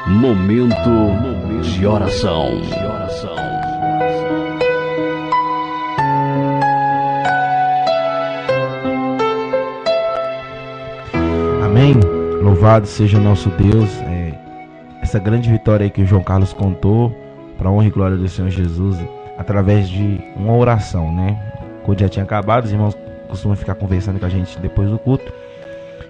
Momento de oração. Amém. Louvado seja nosso Deus. Essa grande vitória aí que o João Carlos contou, para a honra e glória do Senhor Jesus, através de uma oração, né? Quando já tinha acabado, os irmãos costumam ficar conversando com a gente depois do culto.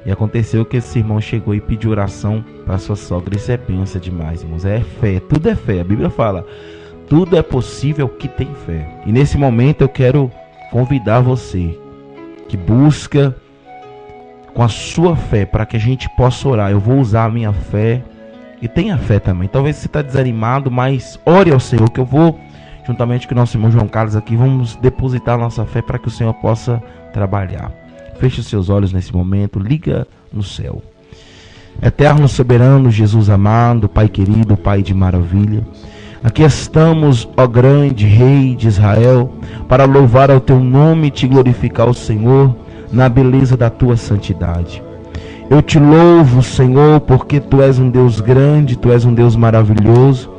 E aconteceu que esse irmão chegou e pediu oração para sua sogra. Isso é bênção demais, irmãos. É fé, tudo é fé. A Bíblia fala, tudo é possível que tem fé. E nesse momento eu quero convidar você que busca com a sua fé para que a gente possa orar. Eu vou usar a minha fé e tenha fé também. Talvez você está desanimado, mas ore ao Senhor, que eu vou, juntamente com o nosso irmão João Carlos aqui, vamos depositar a nossa fé para que o Senhor possa trabalhar. Feche os seus olhos nesse momento, liga no céu. Eterno, soberano, Jesus amado, Pai querido, Pai de maravilha, aqui estamos, ó grande Rei de Israel, para louvar ao Teu nome e Te glorificar, o Senhor, na beleza da Tua santidade. Eu Te louvo, Senhor, porque Tu és um Deus grande, Tu és um Deus maravilhoso,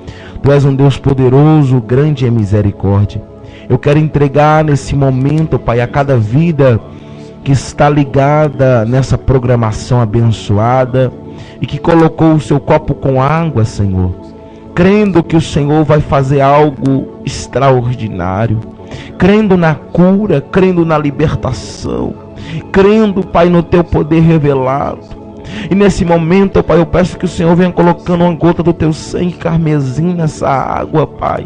Tu és um Deus poderoso, grande em misericórdia. Eu quero entregar nesse momento, Pai, a cada vida que está ligada nessa programação abençoada e que colocou o seu copo com água, Senhor, crendo que o Senhor vai fazer algo extraordinário, crendo na cura, crendo na libertação, crendo, Pai, no Teu poder revelado. E nesse momento, Pai, eu peço que o Senhor venha colocando uma gota do Teu sangue carmesim nessa água, Pai,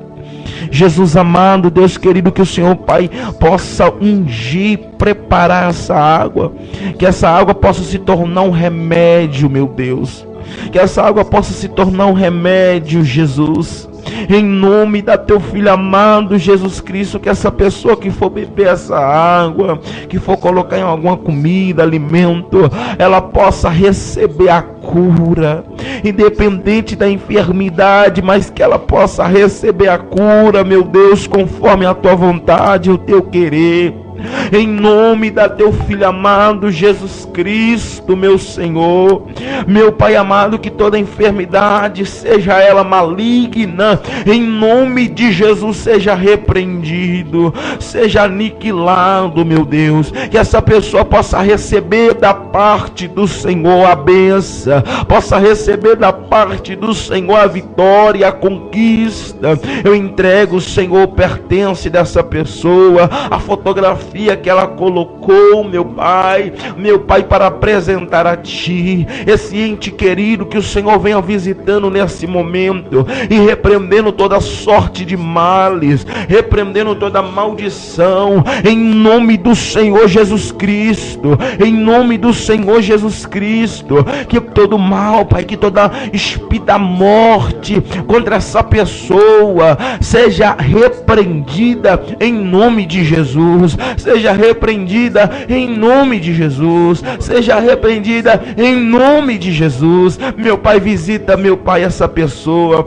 Jesus amado, Deus querido, que o Senhor, Pai, possa ungir, preparar essa água, que essa água possa se tornar um remédio, meu Deus, que essa água possa se tornar um remédio, Jesus, em nome da teu filho amado Jesus Cristo, que essa pessoa que for beber essa água, que for colocar em alguma comida, alimento, ela possa receber a cura, independente da enfermidade, mas que ela possa receber a cura, meu Deus, conforme a tua vontade, o teu querer. Em nome da teu filho amado Jesus Cristo, meu Senhor, meu Pai amado, que toda enfermidade, seja ela maligna, em nome de Jesus, seja repreendido, seja aniquilado, meu Deus, que essa pessoa possa receber da parte do Senhor a bênção, possa receber da parte do Senhor a vitória, a conquista. Eu entrego, Senhor, pertence dessa pessoa, a fotografia que ela colocou, meu Pai, para apresentar a Ti, esse ente querido, que o Senhor venha visitando nesse momento e repreendendo toda sorte de males, repreendendo toda maldição, em nome do Senhor Jesus Cristo, em nome do Senhor Jesus Cristo, que todo mal, Pai, que toda espírito da morte contra essa pessoa seja repreendida em nome de Jesus, seja repreendida em nome de Jesus, seja repreendida em nome de Jesus. Meu Pai, visita, meu Pai, essa pessoa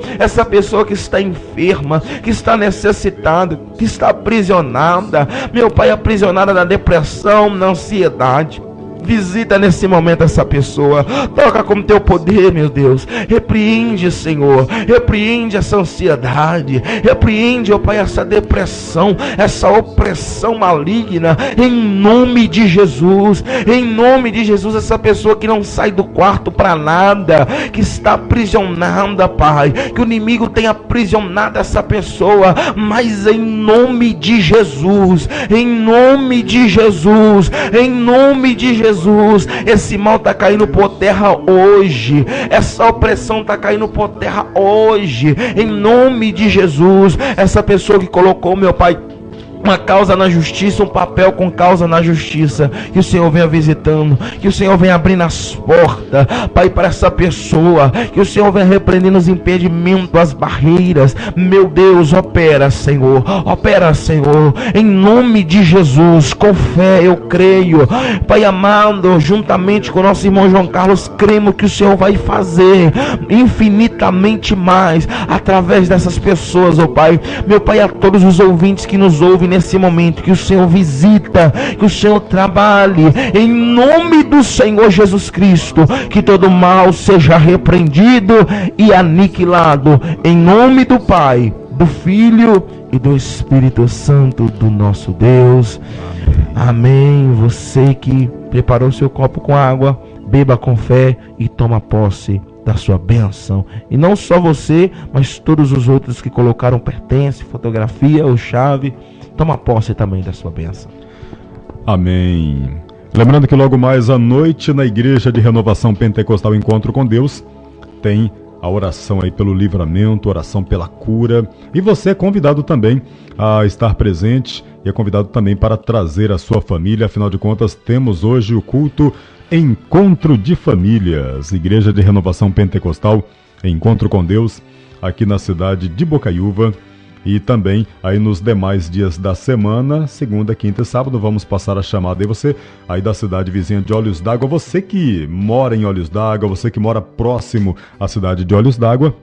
que está enferma, que está necessitada, que está aprisionada, meu Pai, aprisionada na depressão, na ansiedade. Visita nesse momento essa pessoa, toca com teu poder, meu Deus, repreende, Senhor, repreende essa ansiedade, repreende, ó Pai, essa depressão, essa opressão maligna, em nome de Jesus, essa pessoa que não sai do quarto para nada, que está aprisionada, Pai, que o inimigo tem aprisionado essa pessoa, mas em nome de Jesus, em nome de Jesus, em nome de Jesus, esse mal está caindo por terra hoje, essa opressão está caindo por terra hoje, em nome de Jesus. Essa pessoa que colocou, meu Pai, uma causa na justiça, um papel com causa na justiça, que o Senhor venha visitando, que o Senhor venha abrindo as portas, Pai, para essa pessoa, que o Senhor venha repreendendo os impedimentos, as barreiras, meu Deus, opera, Senhor, em nome de Jesus, com fé eu creio, Pai amado, juntamente com o nosso irmão João Carlos, cremos que o Senhor vai fazer infinitamente mais, através dessas pessoas, ó Pai, meu Pai, a todos os ouvintes que nos ouvem nesse momento, que o Senhor visita, que o Senhor trabalhe, em nome do Senhor Jesus Cristo, que todo mal seja repreendido e aniquilado, em nome do Pai, do Filho e do Espírito Santo do nosso Deus. Amém. Você que preparou seu copo com água, beba com fé e toma posse da sua bênção. E não só você, mas todos os outros que colocaram pertence, fotografia ou chave, toma posse também da sua bênção. Amém. Lembrando que logo mais à noite, na Igreja de Renovação Pentecostal Encontro com Deus, tem a oração aí pelo livramento, oração pela cura. E você é convidado também a estar presente e é convidado também para trazer a sua família. Afinal de contas, temos hoje o culto Encontro de Famílias, Igreja de Renovação Pentecostal Encontro com Deus, aqui na cidade de Bocaiúva. E também aí nos demais dias da semana, segunda, quinta e sábado, vamos passar a chamada. E você aí da cidade vizinha de Olhos d'Água, você que mora em Olhos d'Água, você que mora próximo à cidade de Olhos d'Água,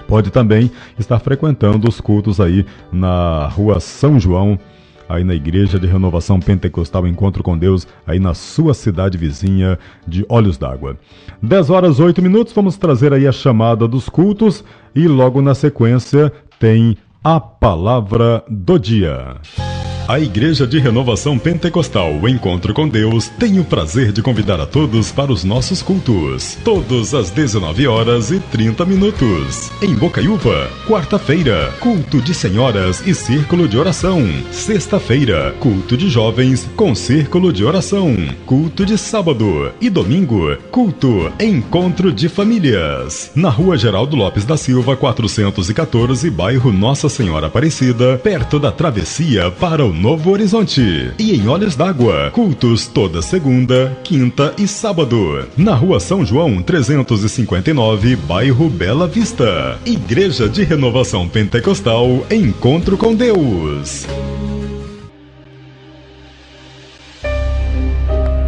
pode também estar frequentando os cultos aí na rua São João, aí na Igreja de Renovação Pentecostal Encontro com Deus, aí na sua cidade vizinha de Olhos d'Água. 10h08, vamos trazer aí a chamada dos cultos e logo na sequência tem a palavra do dia. A Igreja de Renovação Pentecostal, o Encontro com Deus, tem o prazer de convidar a todos para os nossos cultos. Todos às 19h30. Em Bocaiúva, quarta-feira, culto de senhoras e círculo de oração. Sexta-feira, culto de jovens com círculo de oração. Culto de sábado e domingo, culto Encontro de Famílias. Na Rua Geraldo Lopes da Silva, 414, bairro Nossa Senhora Aparecida, perto da travessia para o Novo Horizonte. E em Olhos d'Água, cultos toda segunda, quinta e sábado. Na Rua São João, 359, bairro Bela Vista. Igreja de Renovação Pentecostal, Encontro com Deus.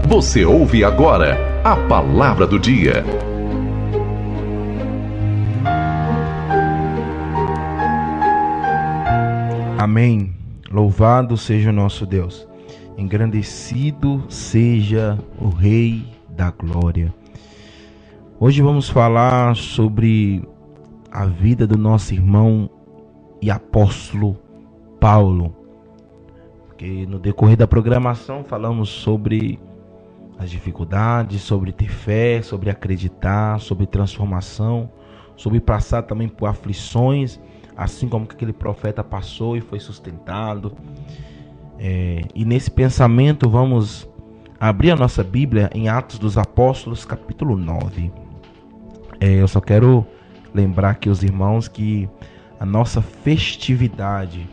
Você ouve agora a Palavra do Dia. Amém. Louvado seja o nosso Deus. Engrandecido seja o Rei da Glória. Hoje vamos falar sobre a vida do nosso irmão e apóstolo Paulo. Porque no decorrer da programação falamos sobre as dificuldades, sobre ter fé, sobre acreditar, sobre transformação, sobre passar também por aflições, assim como que aquele profeta passou e foi sustentado. E nesse pensamento vamos abrir a nossa Bíblia em Atos dos Apóstolos, capítulo 9. Eu só quero lembrar aqui os irmãos que a nossa festividade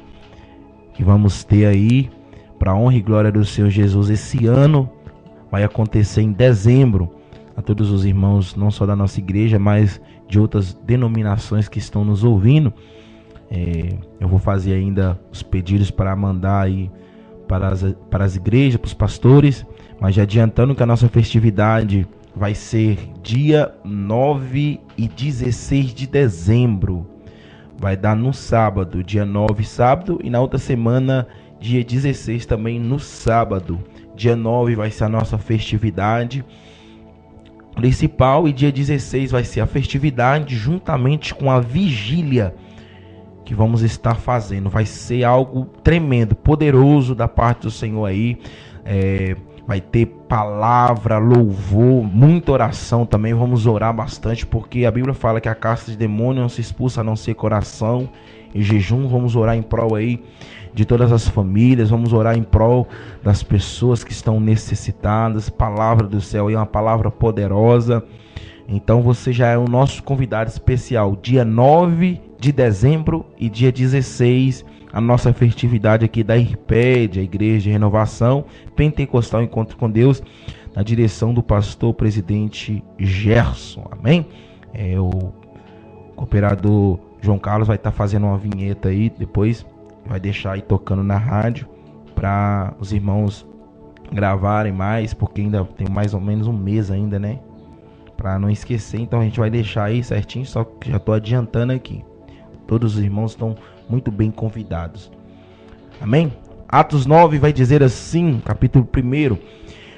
que vamos ter aí, para a honra e glória do Senhor Jesus, esse ano vai acontecer em dezembro. A todos os irmãos, não só da nossa igreja, mas de outras denominações que estão nos ouvindo, eu vou fazer ainda os pedidos para mandar aí para as igrejas, para os pastores, mas já adiantando que a nossa festividade vai ser dia 9 e 16 de dezembro. Vai dar no sábado, dia 9 sábado, e na outra semana, dia 16 também no sábado. Dia 9 vai ser a nossa festividade principal e dia 16 vai ser a festividade juntamente com a vigília que vamos estar fazendo. Vai ser algo tremendo, poderoso da parte do Senhor aí. Vai ter palavra, louvor, muita oração também. Vamos orar bastante, porque a Bíblia fala que a casta de demônio não se expulsa a não ser coração e jejum. Vamos orar em prol aí de todas as famílias, vamos orar em prol das pessoas que estão necessitadas. Palavra do céu é uma palavra poderosa. Então você já é o nosso convidado especial. Dia 9 de dezembro e dia 16, a nossa festividade aqui da IRPED, a Igreja de Renovação Pentecostal Encontro com Deus, na direção do pastor presidente Gerson. Amém? O cooperador João Carlos vai estar fazendo uma vinheta aí, depois vai deixar aí tocando na rádio para os irmãos gravarem mais, porque ainda tem mais ou menos um mês ainda, né? Para não esquecer, então a gente vai deixar aí certinho, só que já estou adiantando aqui. Todos os irmãos estão muito bem convidados. Amém? Atos 9 vai dizer assim, capítulo 1.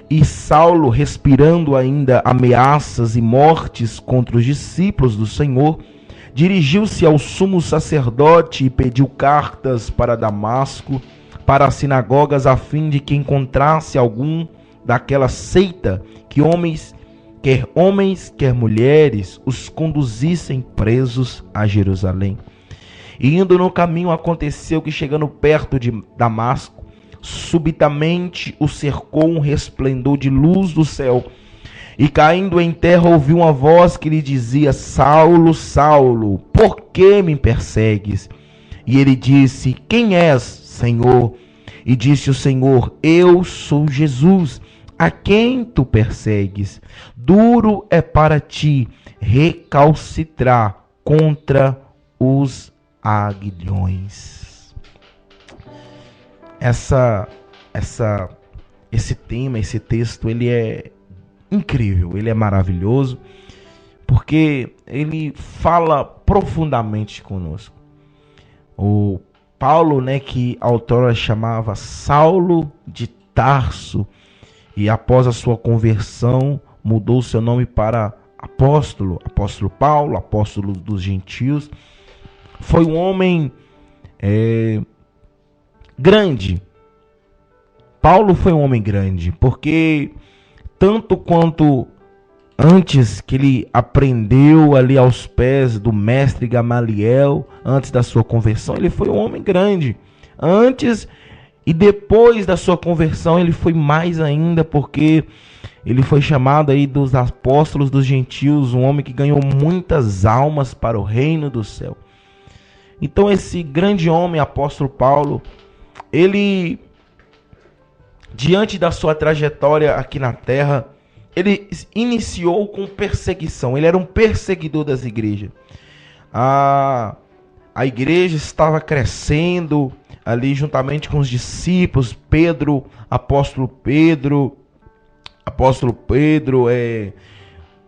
E Saulo, respirando ainda ameaças e mortes contra os discípulos do Senhor, dirigiu-se ao sumo sacerdote e pediu cartas para Damasco, para as sinagogas, a fim de que encontrasse algum daquela seita que quer homens, quer mulheres, os conduzissem presos a Jerusalém. E indo no caminho, aconteceu que, chegando perto de Damasco, subitamente o cercou um resplendor de luz do céu, e caindo em terra ouviu uma voz que lhe dizia: Saulo, Saulo, por que me persegues? E ele disse: Quem és, Senhor? E disse o Senhor: Eu sou Jesus, a quem tu persegues. Duro é para ti recalcitrar contra os aguilhões. Esse tema, esse texto, ele é incrível, ele é maravilhoso, porque ele fala profundamente conosco. O Paulo, né, que a autora chamava Saulo de Tarso, e após a sua conversão mudou seu nome para apóstolo Paulo, apóstolo dos gentios. Foi um homem grande, Paulo foi um homem grande, porque tanto quanto antes que ele aprendeu ali aos pés do mestre Gamaliel, antes da sua conversão, ele foi um homem grande. Antes e depois da sua conversão, ele foi mais ainda, porque ele foi chamado aí dos apóstolos dos gentios, um homem que ganhou muitas almas para o reino do céu. Então esse grande homem, apóstolo Paulo, ele, diante da sua trajetória aqui na terra, ele iniciou com perseguição. Ele era um perseguidor das igrejas. A igreja estava crescendo ali juntamente com os discípulos, Pedro, apóstolo Pedro,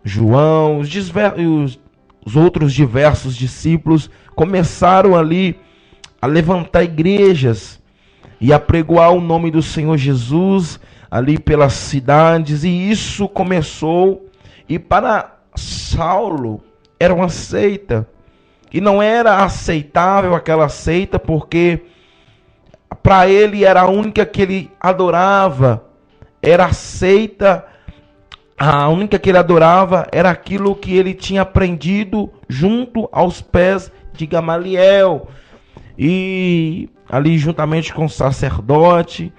João, os outros diversos discípulos começaram ali a levantar igrejas e apregoar o nome do Senhor Jesus ali pelas cidades, e isso começou, e para Saulo era uma seita, e não era aceitável aquela seita, porque para ele era a única que ele adorava, era a seita, a única que ele adorava era aquilo que ele tinha aprendido junto aos pés de Gamaliel, e ali juntamente com o sacerdote.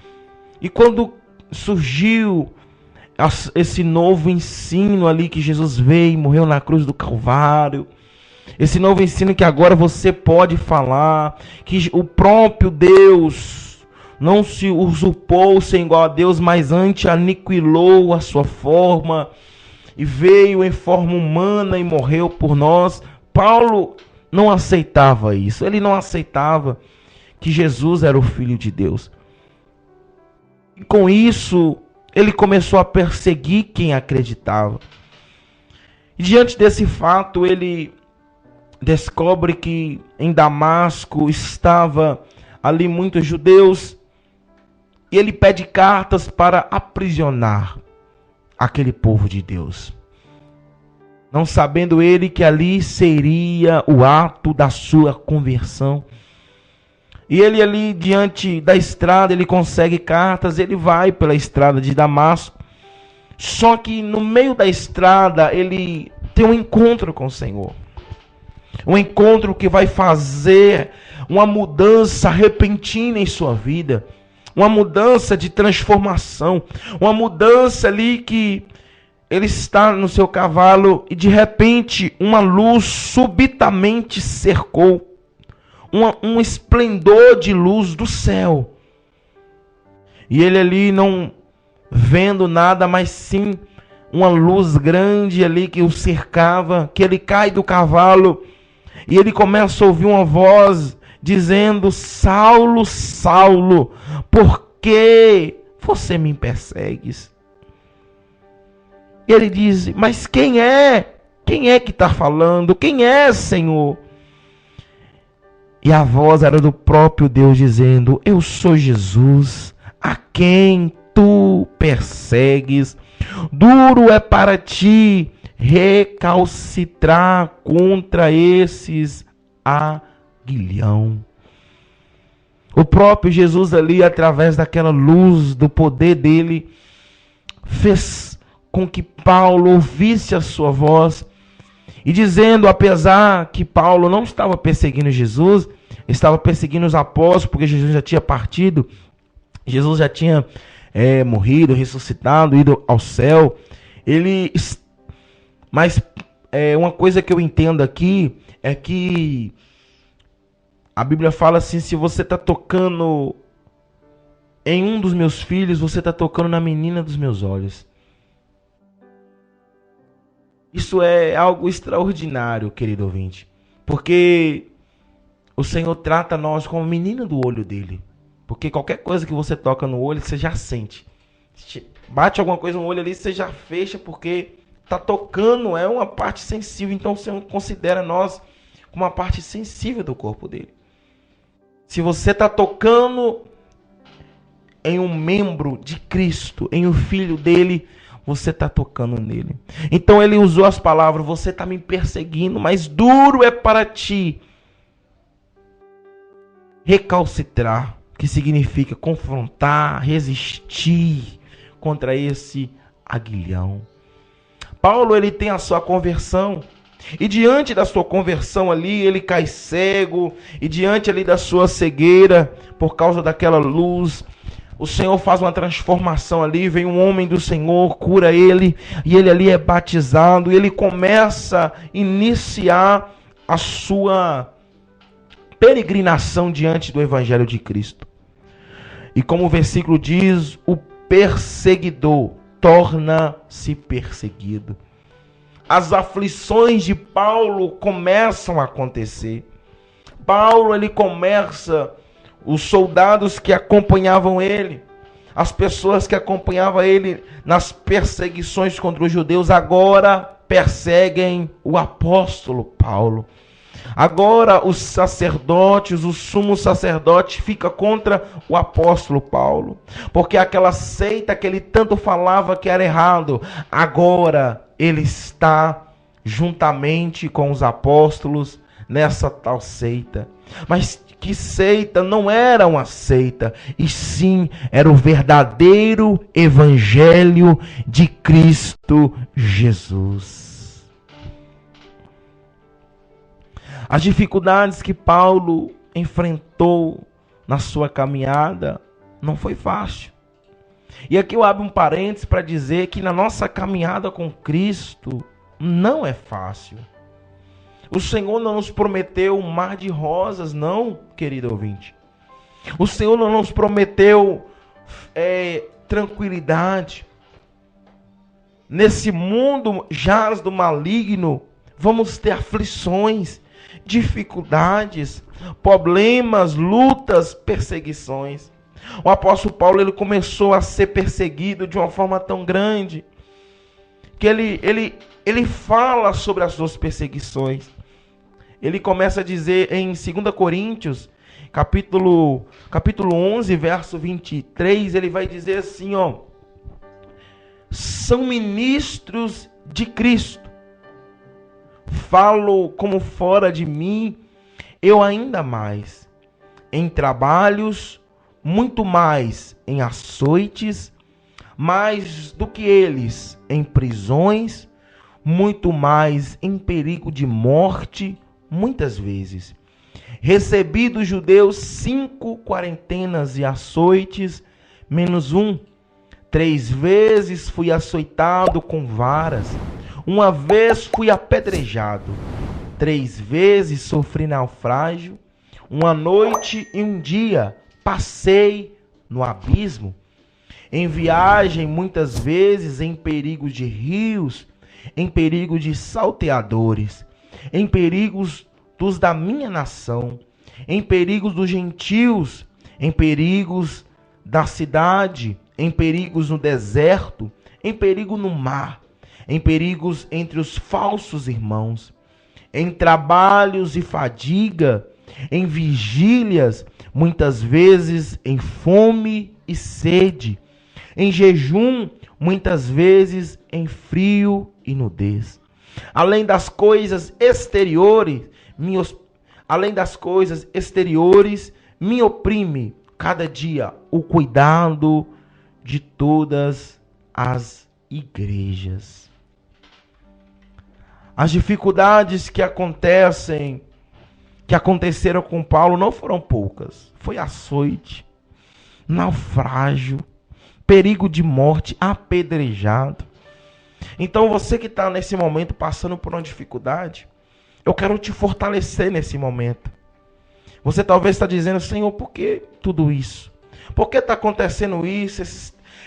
E quando surgiu esse novo ensino ali, que Jesus veio e morreu na cruz do Calvário, esse novo ensino que agora você pode falar, que o próprio Deus não se usurpou ser igual a Deus, mas antes aniquilou a sua forma e veio em forma humana e morreu por nós. Paulo não aceitava isso, ele não aceitava que Jesus era o Filho de Deus. E com isso, ele começou a perseguir quem acreditava. E diante desse fato, ele descobre que em Damasco estava ali muitos judeus, e ele pede cartas para aprisionar aquele povo de Deus, não sabendo ele que ali seria o ato da sua conversão. E ele ali diante da estrada, ele consegue cartas, ele vai pela estrada de Damasco. Só que no meio da estrada, ele tem um encontro com o Senhor. Um encontro que vai fazer uma mudança repentina em sua vida. Uma mudança de transformação. Uma mudança ali que ele está no seu cavalo e de repente uma luz subitamente cercou. Um esplendor de luz do céu. E ele ali não vendo nada, mas sim uma luz grande ali que o cercava, que ele cai do cavalo e ele começa a ouvir uma voz dizendo: Saulo, Saulo, por que você me persegues? E ele diz: mas quem é? Quem é que está falando? Quem é, Senhor? E a voz era do próprio Deus dizendo: eu sou Jesus, a quem tu persegues. Duro é para ti recalcitrar contra esses aguilhão. O próprio Jesus ali, através daquela luz do poder dele, fez com que Paulo ouvisse a sua voz. E dizendo, apesar que Paulo não estava perseguindo Jesus, estava perseguindo os apóstolos, porque Jesus já tinha partido, Jesus já tinha morrido, ressuscitado, ido ao céu. Mas uma coisa que eu entendo aqui é que a Bíblia fala assim: se você está tocando em um dos meus filhos, você está tocando na menina dos meus olhos. Isso é algo extraordinário, querido ouvinte, porque o Senhor trata nós como menina do olho dele. Porque qualquer coisa que você toca no olho, você já sente. Bate alguma coisa no olho ali, você já fecha, porque está tocando, é uma parte sensível. Então o Senhor considera nós como uma parte sensível do corpo dele. Se você está tocando em um membro de Cristo, em um filho dele, você está tocando nele. Então ele usou as palavras: você está me perseguindo, mas duro é para ti recalcitrar. que significa confrontar, resistir contra esse aguilhão. Paulo, ele tem a sua conversão, e diante da sua conversão ali, ele cai cego, e diante ali da sua cegueira, por causa daquela luz, o Senhor faz uma transformação ali, vem um homem do Senhor, cura ele, e ele ali é batizado, e ele começa a iniciar a sua peregrinação diante do Evangelho de Cristo. E como o versículo diz, o perseguidor torna-se perseguido. As aflições de Paulo começam a acontecer. Paulo, ele começa, os soldados que acompanhavam ele, as pessoas que acompanhavam ele nas perseguições contra os judeus, agora perseguem o apóstolo Paulo. Agora os sacerdotes, o sumo sacerdote fica contra o apóstolo Paulo, porque aquela seita que ele tanto falava que era errado, agora ele está juntamente com os apóstolos nessa tal seita. Mas que seita? Não era uma seita, e sim era o verdadeiro evangelho de Cristo Jesus. As dificuldades que Paulo enfrentou na sua caminhada não foi fácil. E aqui eu abro um parênteses para dizer que na nossa caminhada com Cristo não é fácil. O Senhor não nos prometeu um mar de rosas, não, querido ouvinte. O Senhor não nos prometeu tranquilidade. Nesse mundo jaz do maligno, vamos ter aflições, dificuldades, problemas, lutas, perseguições. O apóstolo Paulo, ele começou a ser perseguido de uma forma tão grande que ele fala sobre as suas perseguições. Ele começa a dizer em 2 Coríntios, capítulo 11, verso 23, ele vai dizer assim, são ministros de Cristo. Falo como fora de mim, eu ainda mais, em trabalhos, muito mais em açoites, mais do que eles em prisões, muito mais em perigo de morte, muitas vezes. Recebi dos judeus 5 quarentenas e açoites, menos um. 3 vezes fui açoitado com varas. 1 vez fui apedrejado. 3 vezes sofri naufrágio. 1 noite e 1 dia passei no abismo. Em viagem, muitas vezes, em perigos de rios, em perigo de salteadores, em perigos dos da minha nação, em perigos dos gentios, em perigos da cidade, em perigos no deserto, em perigo no mar, em perigos entre os falsos irmãos, em trabalhos e fadiga, em vigílias, muitas vezes em fome e sede, em jejum, muitas vezes em frio e nudez. Além das coisas exteriores, me oprime cada dia o cuidado de todas as igrejas. As dificuldades que aconteceram com Paulo não foram poucas. Foi açoite, naufrágio, perigo de morte, apedrejado. Então você que está nesse momento passando por uma dificuldade, eu quero te fortalecer nesse momento. Você talvez está dizendo, Senhor, por que tudo isso? Por que está acontecendo isso?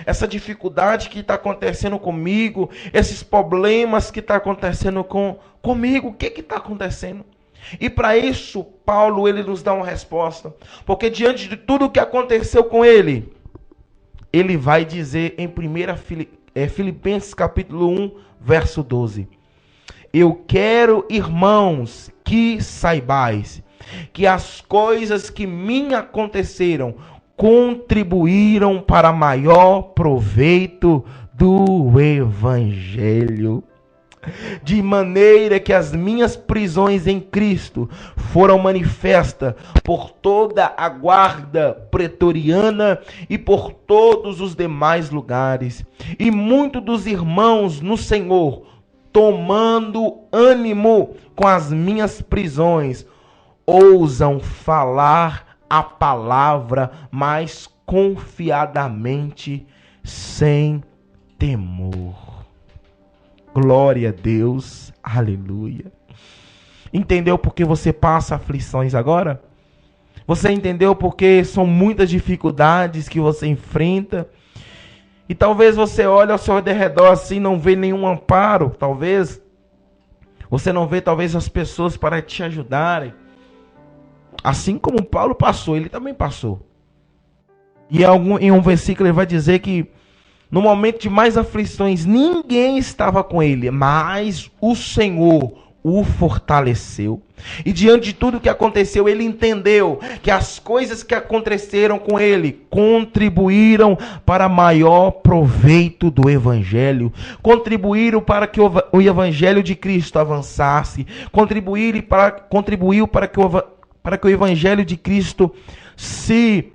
Essa dificuldade que está acontecendo comigo, esses problemas que está acontecendo comigo, o que está acontecendo? E para isso, Paulo, ele nos dá uma resposta. Porque diante de tudo o que aconteceu com ele, ele vai dizer em 1 Filipenses capítulo 1, verso 12. Eu quero, irmãos, que saibais que as coisas que me aconteceram contribuíram para maior proveito do Evangelho. de maneira que as minhas prisões em Cristo foram manifestas por toda a guarda pretoriana e por todos os demais lugares. E muitos dos irmãos no Senhor, tomando ânimo com as minhas prisões, ousam falar a palavra mais confiadamente, sem temor. Glória a Deus, aleluia. Entendeu por que você passa aflições agora? Você entendeu porque são muitas dificuldades que você enfrenta? E talvez você olhe ao seu redor assim, não vê nenhum amparo. Talvez você não vê as pessoas para te ajudarem. Assim como Paulo passou, ele também passou. E em um versículo ele vai dizer que no momento de mais aflições, ninguém estava com ele, mas o Senhor o fortaleceu. E diante de tudo que aconteceu, ele entendeu que as coisas que aconteceram com ele contribuíram para maior proveito do Evangelho, contribuíram para que o Evangelho de Cristo avançasse, contribuiu para que o Evangelho de Cristo se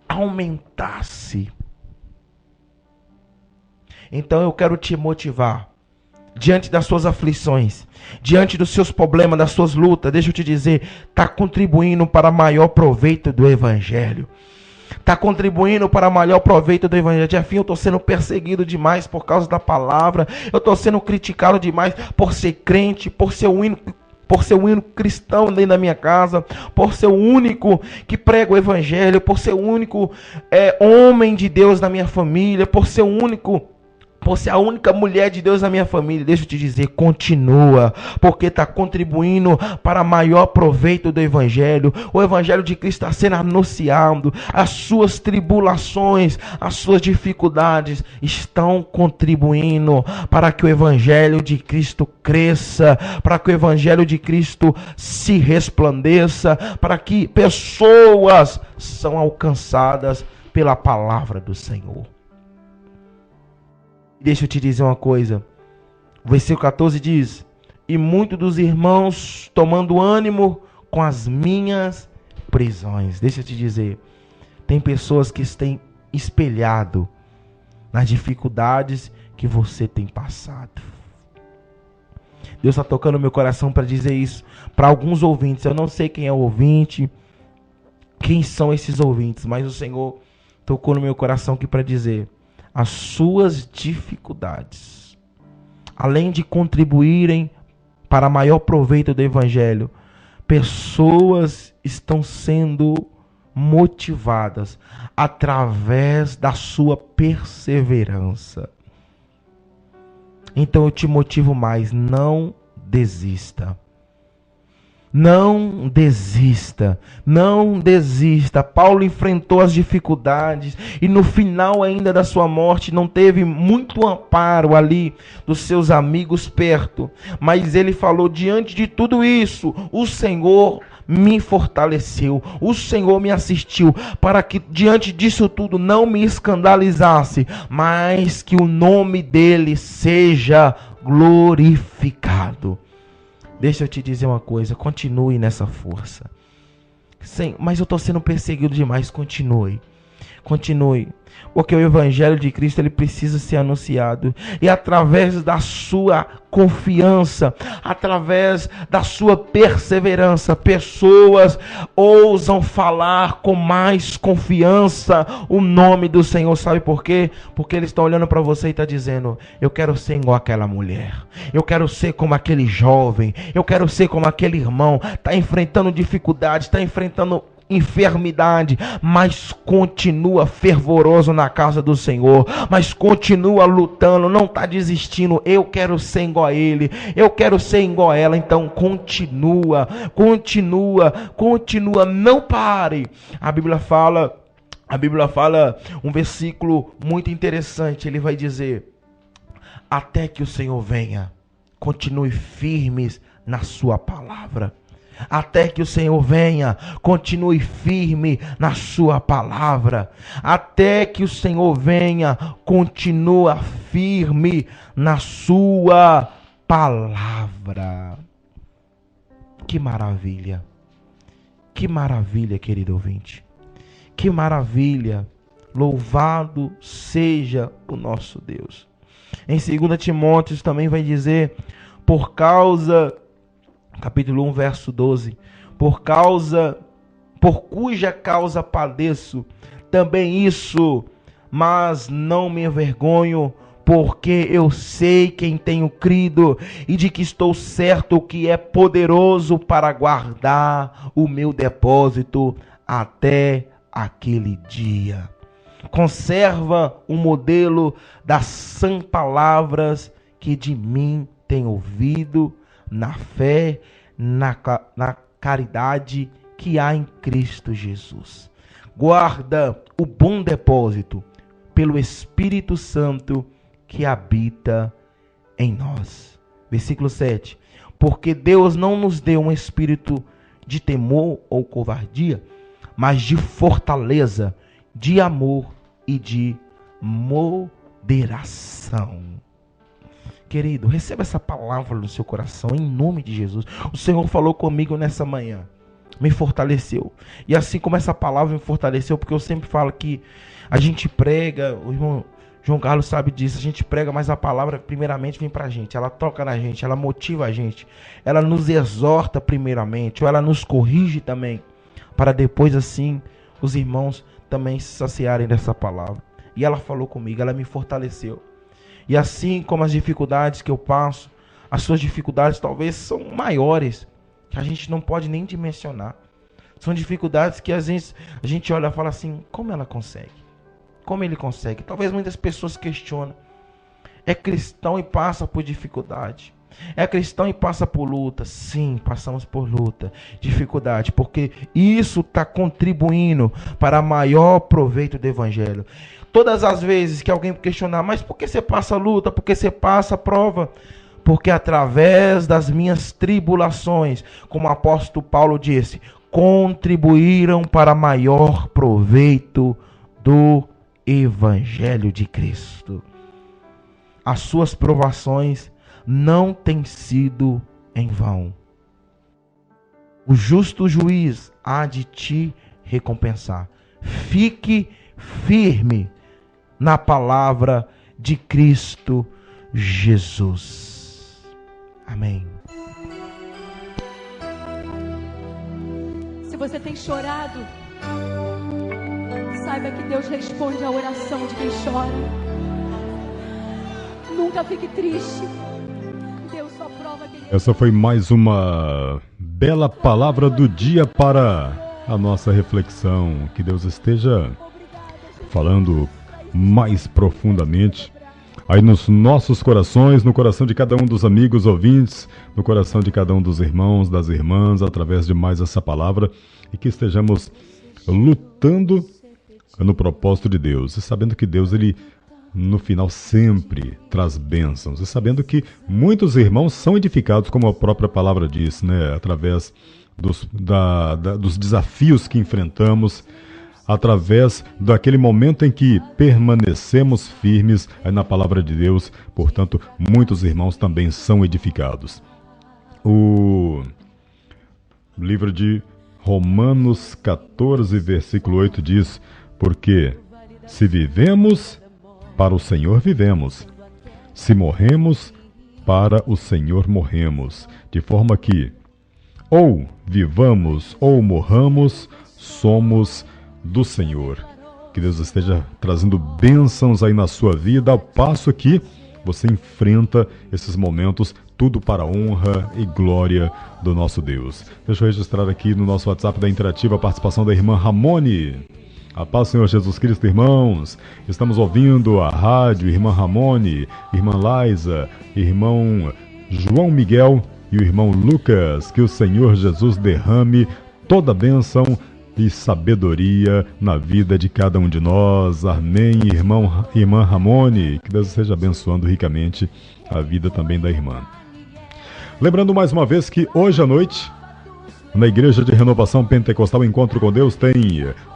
aumentasse. Então eu quero te motivar, diante das suas aflições, diante dos seus problemas, das suas lutas, deixa eu te dizer, está contribuindo para maior proveito do Evangelho. Está contribuindo para maior proveito do Evangelho. Enfim, eu estou sendo perseguido demais por causa da palavra, eu estou sendo criticado demais por ser crente, por ser o único cristão dentro da minha casa, por ser o único que prega o Evangelho, por ser o único homem de Deus na minha família, por ser a única mulher de Deus na minha família. Deixa eu te dizer, continua, porque está contribuindo para maior proveito do Evangelho. O Evangelho de Cristo está sendo anunciado. As suas tribulações, as suas dificuldades estão contribuindo para que o Evangelho de Cristo cresça, para que o Evangelho de Cristo se resplandeça, para que pessoas são alcançadas pela palavra do Senhor. Deixa eu te dizer uma coisa. O versículo 14 diz: e muitos dos irmãos tomando ânimo com as minhas prisões. Deixa eu te dizer, tem pessoas que têm espelhado nas dificuldades que você tem passado. Deus está tocando no meu coração para dizer isso para alguns ouvintes. Eu não sei quem é o ouvinte, quem são esses ouvintes, mas o Senhor tocou no meu coração aqui para dizer: as suas dificuldades, além de contribuírem para maior proveito do Evangelho, pessoas estão sendo motivadas através da sua perseverança. Então eu te motivo mais, não desista. Não desista, não desista. Paulo enfrentou as dificuldades e no final ainda da sua morte não teve muito amparo ali dos seus amigos perto. Mas ele falou, diante de tudo isso, o Senhor me fortaleceu, o Senhor me assistiu, para que diante disso tudo não me escandalizasse, mas que o nome dele seja glorificado. Deixa eu te dizer uma coisa, continue nessa força. Sim, mas eu estou sendo perseguido demais, continue. Porque o Evangelho de Cristo ele precisa ser anunciado. E através da sua confiança, através da sua perseverança, pessoas ousam falar com mais confiança o nome do Senhor. Sabe por quê? Porque eles estão olhando para você e estão dizendo: eu quero ser igual aquela mulher, eu quero ser como aquele jovem, eu quero ser como aquele irmão. Está enfrentando dificuldades, está enfrentando enfermidade, mas continua fervoroso na casa do Senhor, mas continua lutando, não está desistindo. Eu quero ser igual a ele, eu quero ser igual a ela. Então continua, não pare. A Bíblia fala um versículo muito interessante. Ele vai dizer: até que o Senhor venha, continue firmes na sua palavra. Até que o Senhor venha, continue firme na sua palavra. Até que o Senhor venha, continua firme na sua palavra. Que maravilha. Que maravilha, querido ouvinte. Que maravilha. Louvado seja o nosso Deus. Em 2 Timóteo também vai dizer, capítulo 1, verso 12, por cuja causa padeço, também isso, mas não me envergonho, porque eu sei quem tenho crido e de que estou certo que é poderoso para guardar o meu depósito até aquele dia. Conserva o modelo das sã palavras que de mim tem ouvido, na fé, na caridade que há em Cristo Jesus. Guarda o bom depósito pelo Espírito Santo que habita em nós. Versículo 7. Porque Deus não nos deu um espírito de temor ou covardia, mas de fortaleza, de amor e de moderação. Querido, receba essa palavra no seu coração, em nome de Jesus. O Senhor falou comigo nessa manhã, me fortaleceu. E assim como essa palavra me fortaleceu, porque eu sempre falo que a gente prega, o irmão João Carlos sabe disso, a gente prega, mas a palavra primeiramente vem pra gente, ela toca na gente, ela motiva a gente, ela nos exorta primeiramente, ou ela nos corrige também, para depois assim os irmãos também se saciarem dessa palavra. E ela falou comigo, ela me fortaleceu. E assim como as dificuldades que eu passo, as suas dificuldades talvez são maiores, que a gente não pode nem dimensionar. São dificuldades que às vezes a gente olha e fala assim, como ela consegue? Como ele consegue? Talvez muitas pessoas questionam. É cristão e passa por dificuldade. É cristão e passa por luta. Sim, passamos por luta, dificuldade, porque isso está contribuindo para maior proveito do Evangelho. Todas as vezes que alguém questionar, mas por que você passa luta? Por que você passa prova? Porque através das minhas tribulações, como o apóstolo Paulo disse, contribuíram para maior proveito do Evangelho de Cristo. As suas provações não têm sido em vão. O justo juiz há de te recompensar. Fique firme na palavra de Cristo Jesus. Amém. Se você tem chorado, saiba que Deus responde à oração de quem chora. Nunca fique triste. Deus só prova que Ele... Essa foi mais uma bela palavra do dia para a nossa reflexão. Que Deus esteja falando mais profundamente aí nos nossos corações, no coração de cada um dos amigos ouvintes, no coração de cada um dos irmãos, das irmãs, através de mais essa palavra, e que estejamos lutando no propósito de Deus, e sabendo que Deus, Ele no final sempre traz bênçãos, e sabendo que muitos irmãos são edificados, como a própria palavra diz, né, através dos desafios que enfrentamos, através daquele momento em que permanecemos firmes na palavra de Deus. Portanto, muitos irmãos também são edificados. O livro de Romanos 14, versículo 8 diz: porque se vivemos, para o Senhor vivemos, se morremos, para o Senhor morremos, de forma que ou vivamos ou morramos, somos do Senhor. Que Deus esteja trazendo bênçãos aí na sua vida, ao passo que você enfrenta esses momentos, tudo para a honra e glória do nosso Deus. Deixa eu registrar aqui no nosso WhatsApp da Interativa a participação da irmã Ramone. A paz do Senhor Jesus Cristo, irmãos. Estamos ouvindo a rádio, irmã Ramone, irmã Laisa, irmão João Miguel e o irmão Lucas. Que o Senhor Jesus derrame toda a bênção e sabedoria na vida de cada um de nós. Amém, irmã Ramone. Que Deus esteja abençoando ricamente a vida também da irmã. Lembrando mais uma vez que hoje à noite Na Igreja de Renovação Pentecostal Encontro com Deus tem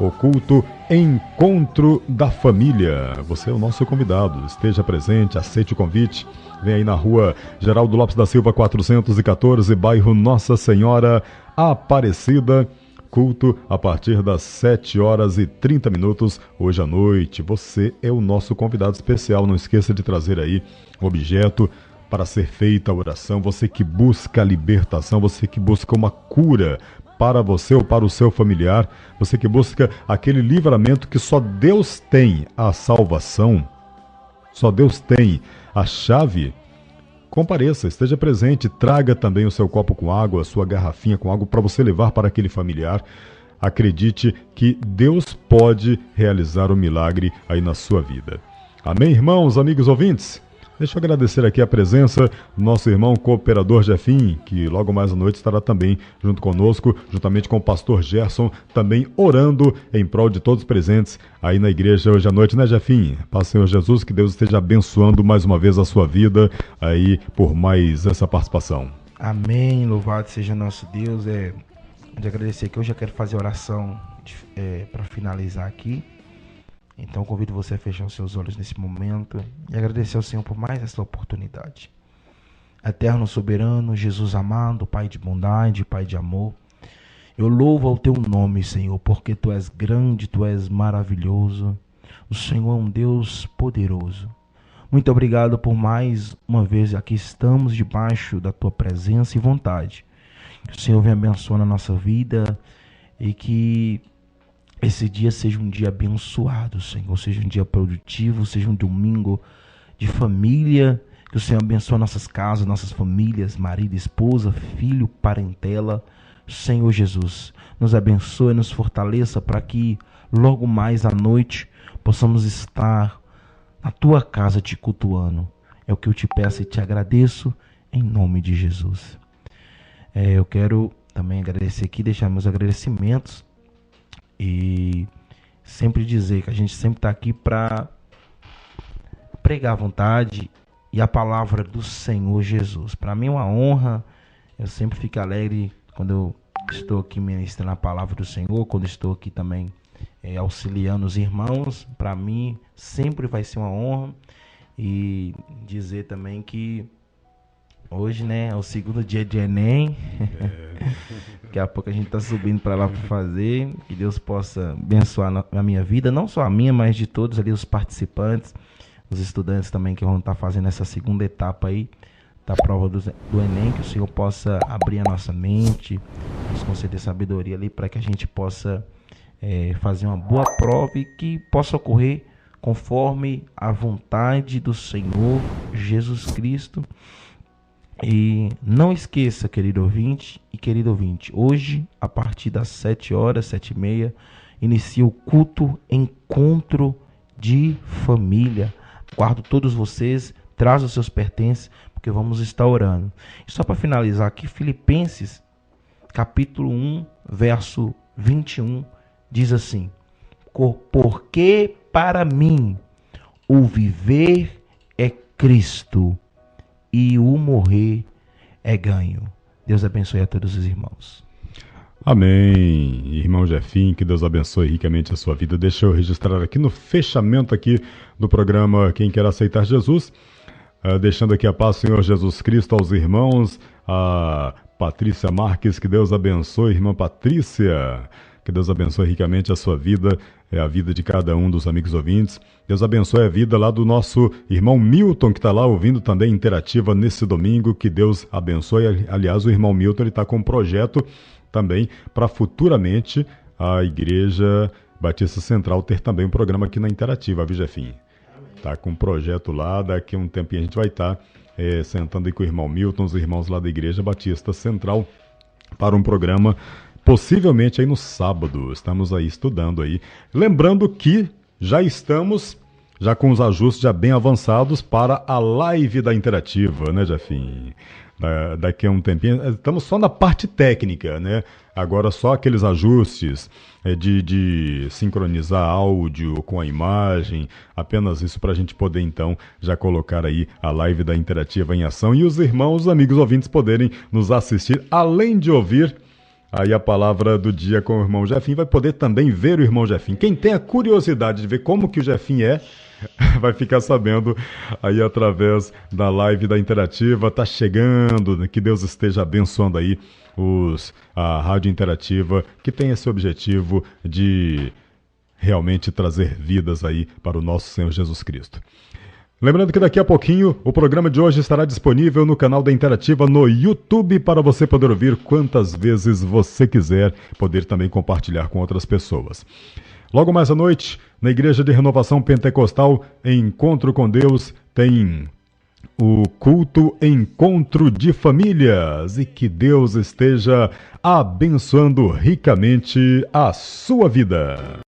o culto Encontro da Família. Você é o nosso convidado, esteja presente, aceite o convite. Vem aí na rua Geraldo Lopes da Silva 414, bairro Nossa Senhora Aparecida. Culto a partir das 7h30 hoje à noite. Você é o nosso convidado especial. Não esqueça de trazer aí o objeto para ser feita a oração. Você que busca a libertação, você que busca uma cura para você ou para o seu familiar, você que busca aquele livramento que só Deus tem a salvação, só Deus tem a chave. Compareça, esteja presente, traga também o seu copo com água, a sua garrafinha com água para você levar para aquele familiar. Acredite que Deus pode realizar um milagre aí na sua vida. Amém, irmãos, amigos ouvintes? Deixa eu agradecer aqui a presença do nosso irmão cooperador Jefim, que logo mais à noite estará também junto conosco, juntamente com o pastor Gerson, também orando em prol de todos presentes aí na igreja hoje à noite, né, Jefim? Paz, Senhor Jesus, que Deus esteja abençoando mais uma vez a sua vida aí por mais essa participação. Amém, louvado seja nosso Deus. De agradecer aqui, eu já quero fazer oração para finalizar aqui. Então convido você a fechar os seus olhos nesse momento e agradecer ao Senhor por mais essa oportunidade. Eterno soberano, Jesus amado, Pai de bondade, Pai de amor, eu louvo ao teu nome, Senhor, porque tu és grande, tu és maravilhoso. O Senhor é um Deus poderoso. Muito obrigado por mais uma vez aqui estamos debaixo da tua presença e vontade. Que o Senhor venha abençoando a nossa vida e que esse dia seja um dia abençoado, Senhor, seja um dia produtivo, seja um domingo de família, que o Senhor abençoe nossas casas, nossas famílias, marido, esposa, filho, parentela. Senhor Jesus, nos abençoe, nos fortaleça para que logo mais à noite possamos estar na tua casa te cultuando. É o que eu te peço e te agradeço em nome de Jesus. Eu quero também agradecer aqui, deixar meus agradecimentos e sempre dizer que a gente sempre está aqui para pregar a vontade e a palavra do Senhor Jesus. Para mim é uma honra, eu sempre fico alegre quando eu estou aqui ministrando a palavra do Senhor, quando estou aqui também auxiliando os irmãos. Para mim sempre vai ser uma honra. E dizer também que hoje, né, é o segundo dia de Enem. Daqui a pouco a gente está subindo para lá para fazer. Que Deus possa abençoar a minha vida, não só a minha, mas de todos ali os participantes, os estudantes também que vão estar fazendo essa segunda etapa aí da prova do Enem. Que o Senhor possa abrir a nossa mente, nos conceder sabedoria ali para que a gente possa fazer uma boa prova e que possa ocorrer conforme a vontade do Senhor Jesus Cristo. E não esqueça, querido ouvinte e querido ouvinte, hoje, a partir das 7h, 7h30, inicia o culto Encontro de Família. Guardo todos vocês, traz os seus pertences, porque vamos estar orando. E só para finalizar aqui, Filipenses, capítulo 1, verso 21, diz assim: porque para mim o viver é Cristo e o morrer é ganho. Deus abençoe a todos os irmãos. Amém. Irmão Jefim, que Deus abençoe ricamente a sua vida. Deixa eu registrar aqui no fechamento aqui do programa Quem Quer Aceitar Jesus, deixando aqui a paz do Senhor Jesus Cristo aos irmãos, a Patrícia Marques, que Deus abençoe, irmã Patrícia, que Deus abençoe ricamente a sua vida, a vida de cada um dos amigos ouvintes. Deus abençoe a vida lá do nosso irmão Milton, que está lá ouvindo também Interativa nesse domingo. Que Deus abençoe. Aliás, o irmão Milton está com um projeto também para futuramente a Igreja Batista Central ter também um programa aqui na Interativa, viu, Jefim? Está com um projeto lá, daqui a um tempinho a gente vai estar sentando aí com o irmão Milton, os irmãos lá da Igreja Batista Central, para um programa possivelmente aí no sábado. Estamos aí estudando aí. Lembrando que já estamos com os ajustes já bem avançados para a live da Interativa, né, Jefim? Daqui a um tempinho, estamos só na parte técnica, né? Agora só aqueles ajustes de sincronizar áudio com a imagem, apenas isso para a gente poder então já colocar aí a live da Interativa em ação e os irmãos, amigos ouvintes poderem nos assistir, além de ouvir aí a palavra do dia com o irmão Jefim, vai poder também ver o irmão Jefim. Quem tem a curiosidade de ver como que o Jefim vai ficar sabendo aí através da live da Interativa. Tá chegando, que Deus esteja abençoando aí a Rádio Interativa, que tem esse objetivo de realmente trazer vidas aí para o nosso Senhor Jesus Cristo. Lembrando que daqui a pouquinho o programa de hoje estará disponível no canal da Interativa no YouTube para você poder ouvir quantas vezes você quiser, poder também compartilhar com outras pessoas. Logo mais à noite, na Igreja de Renovação Pentecostal, Encontro com Deus, tem o culto Encontro de Famílias, e que Deus esteja abençoando ricamente a sua vida.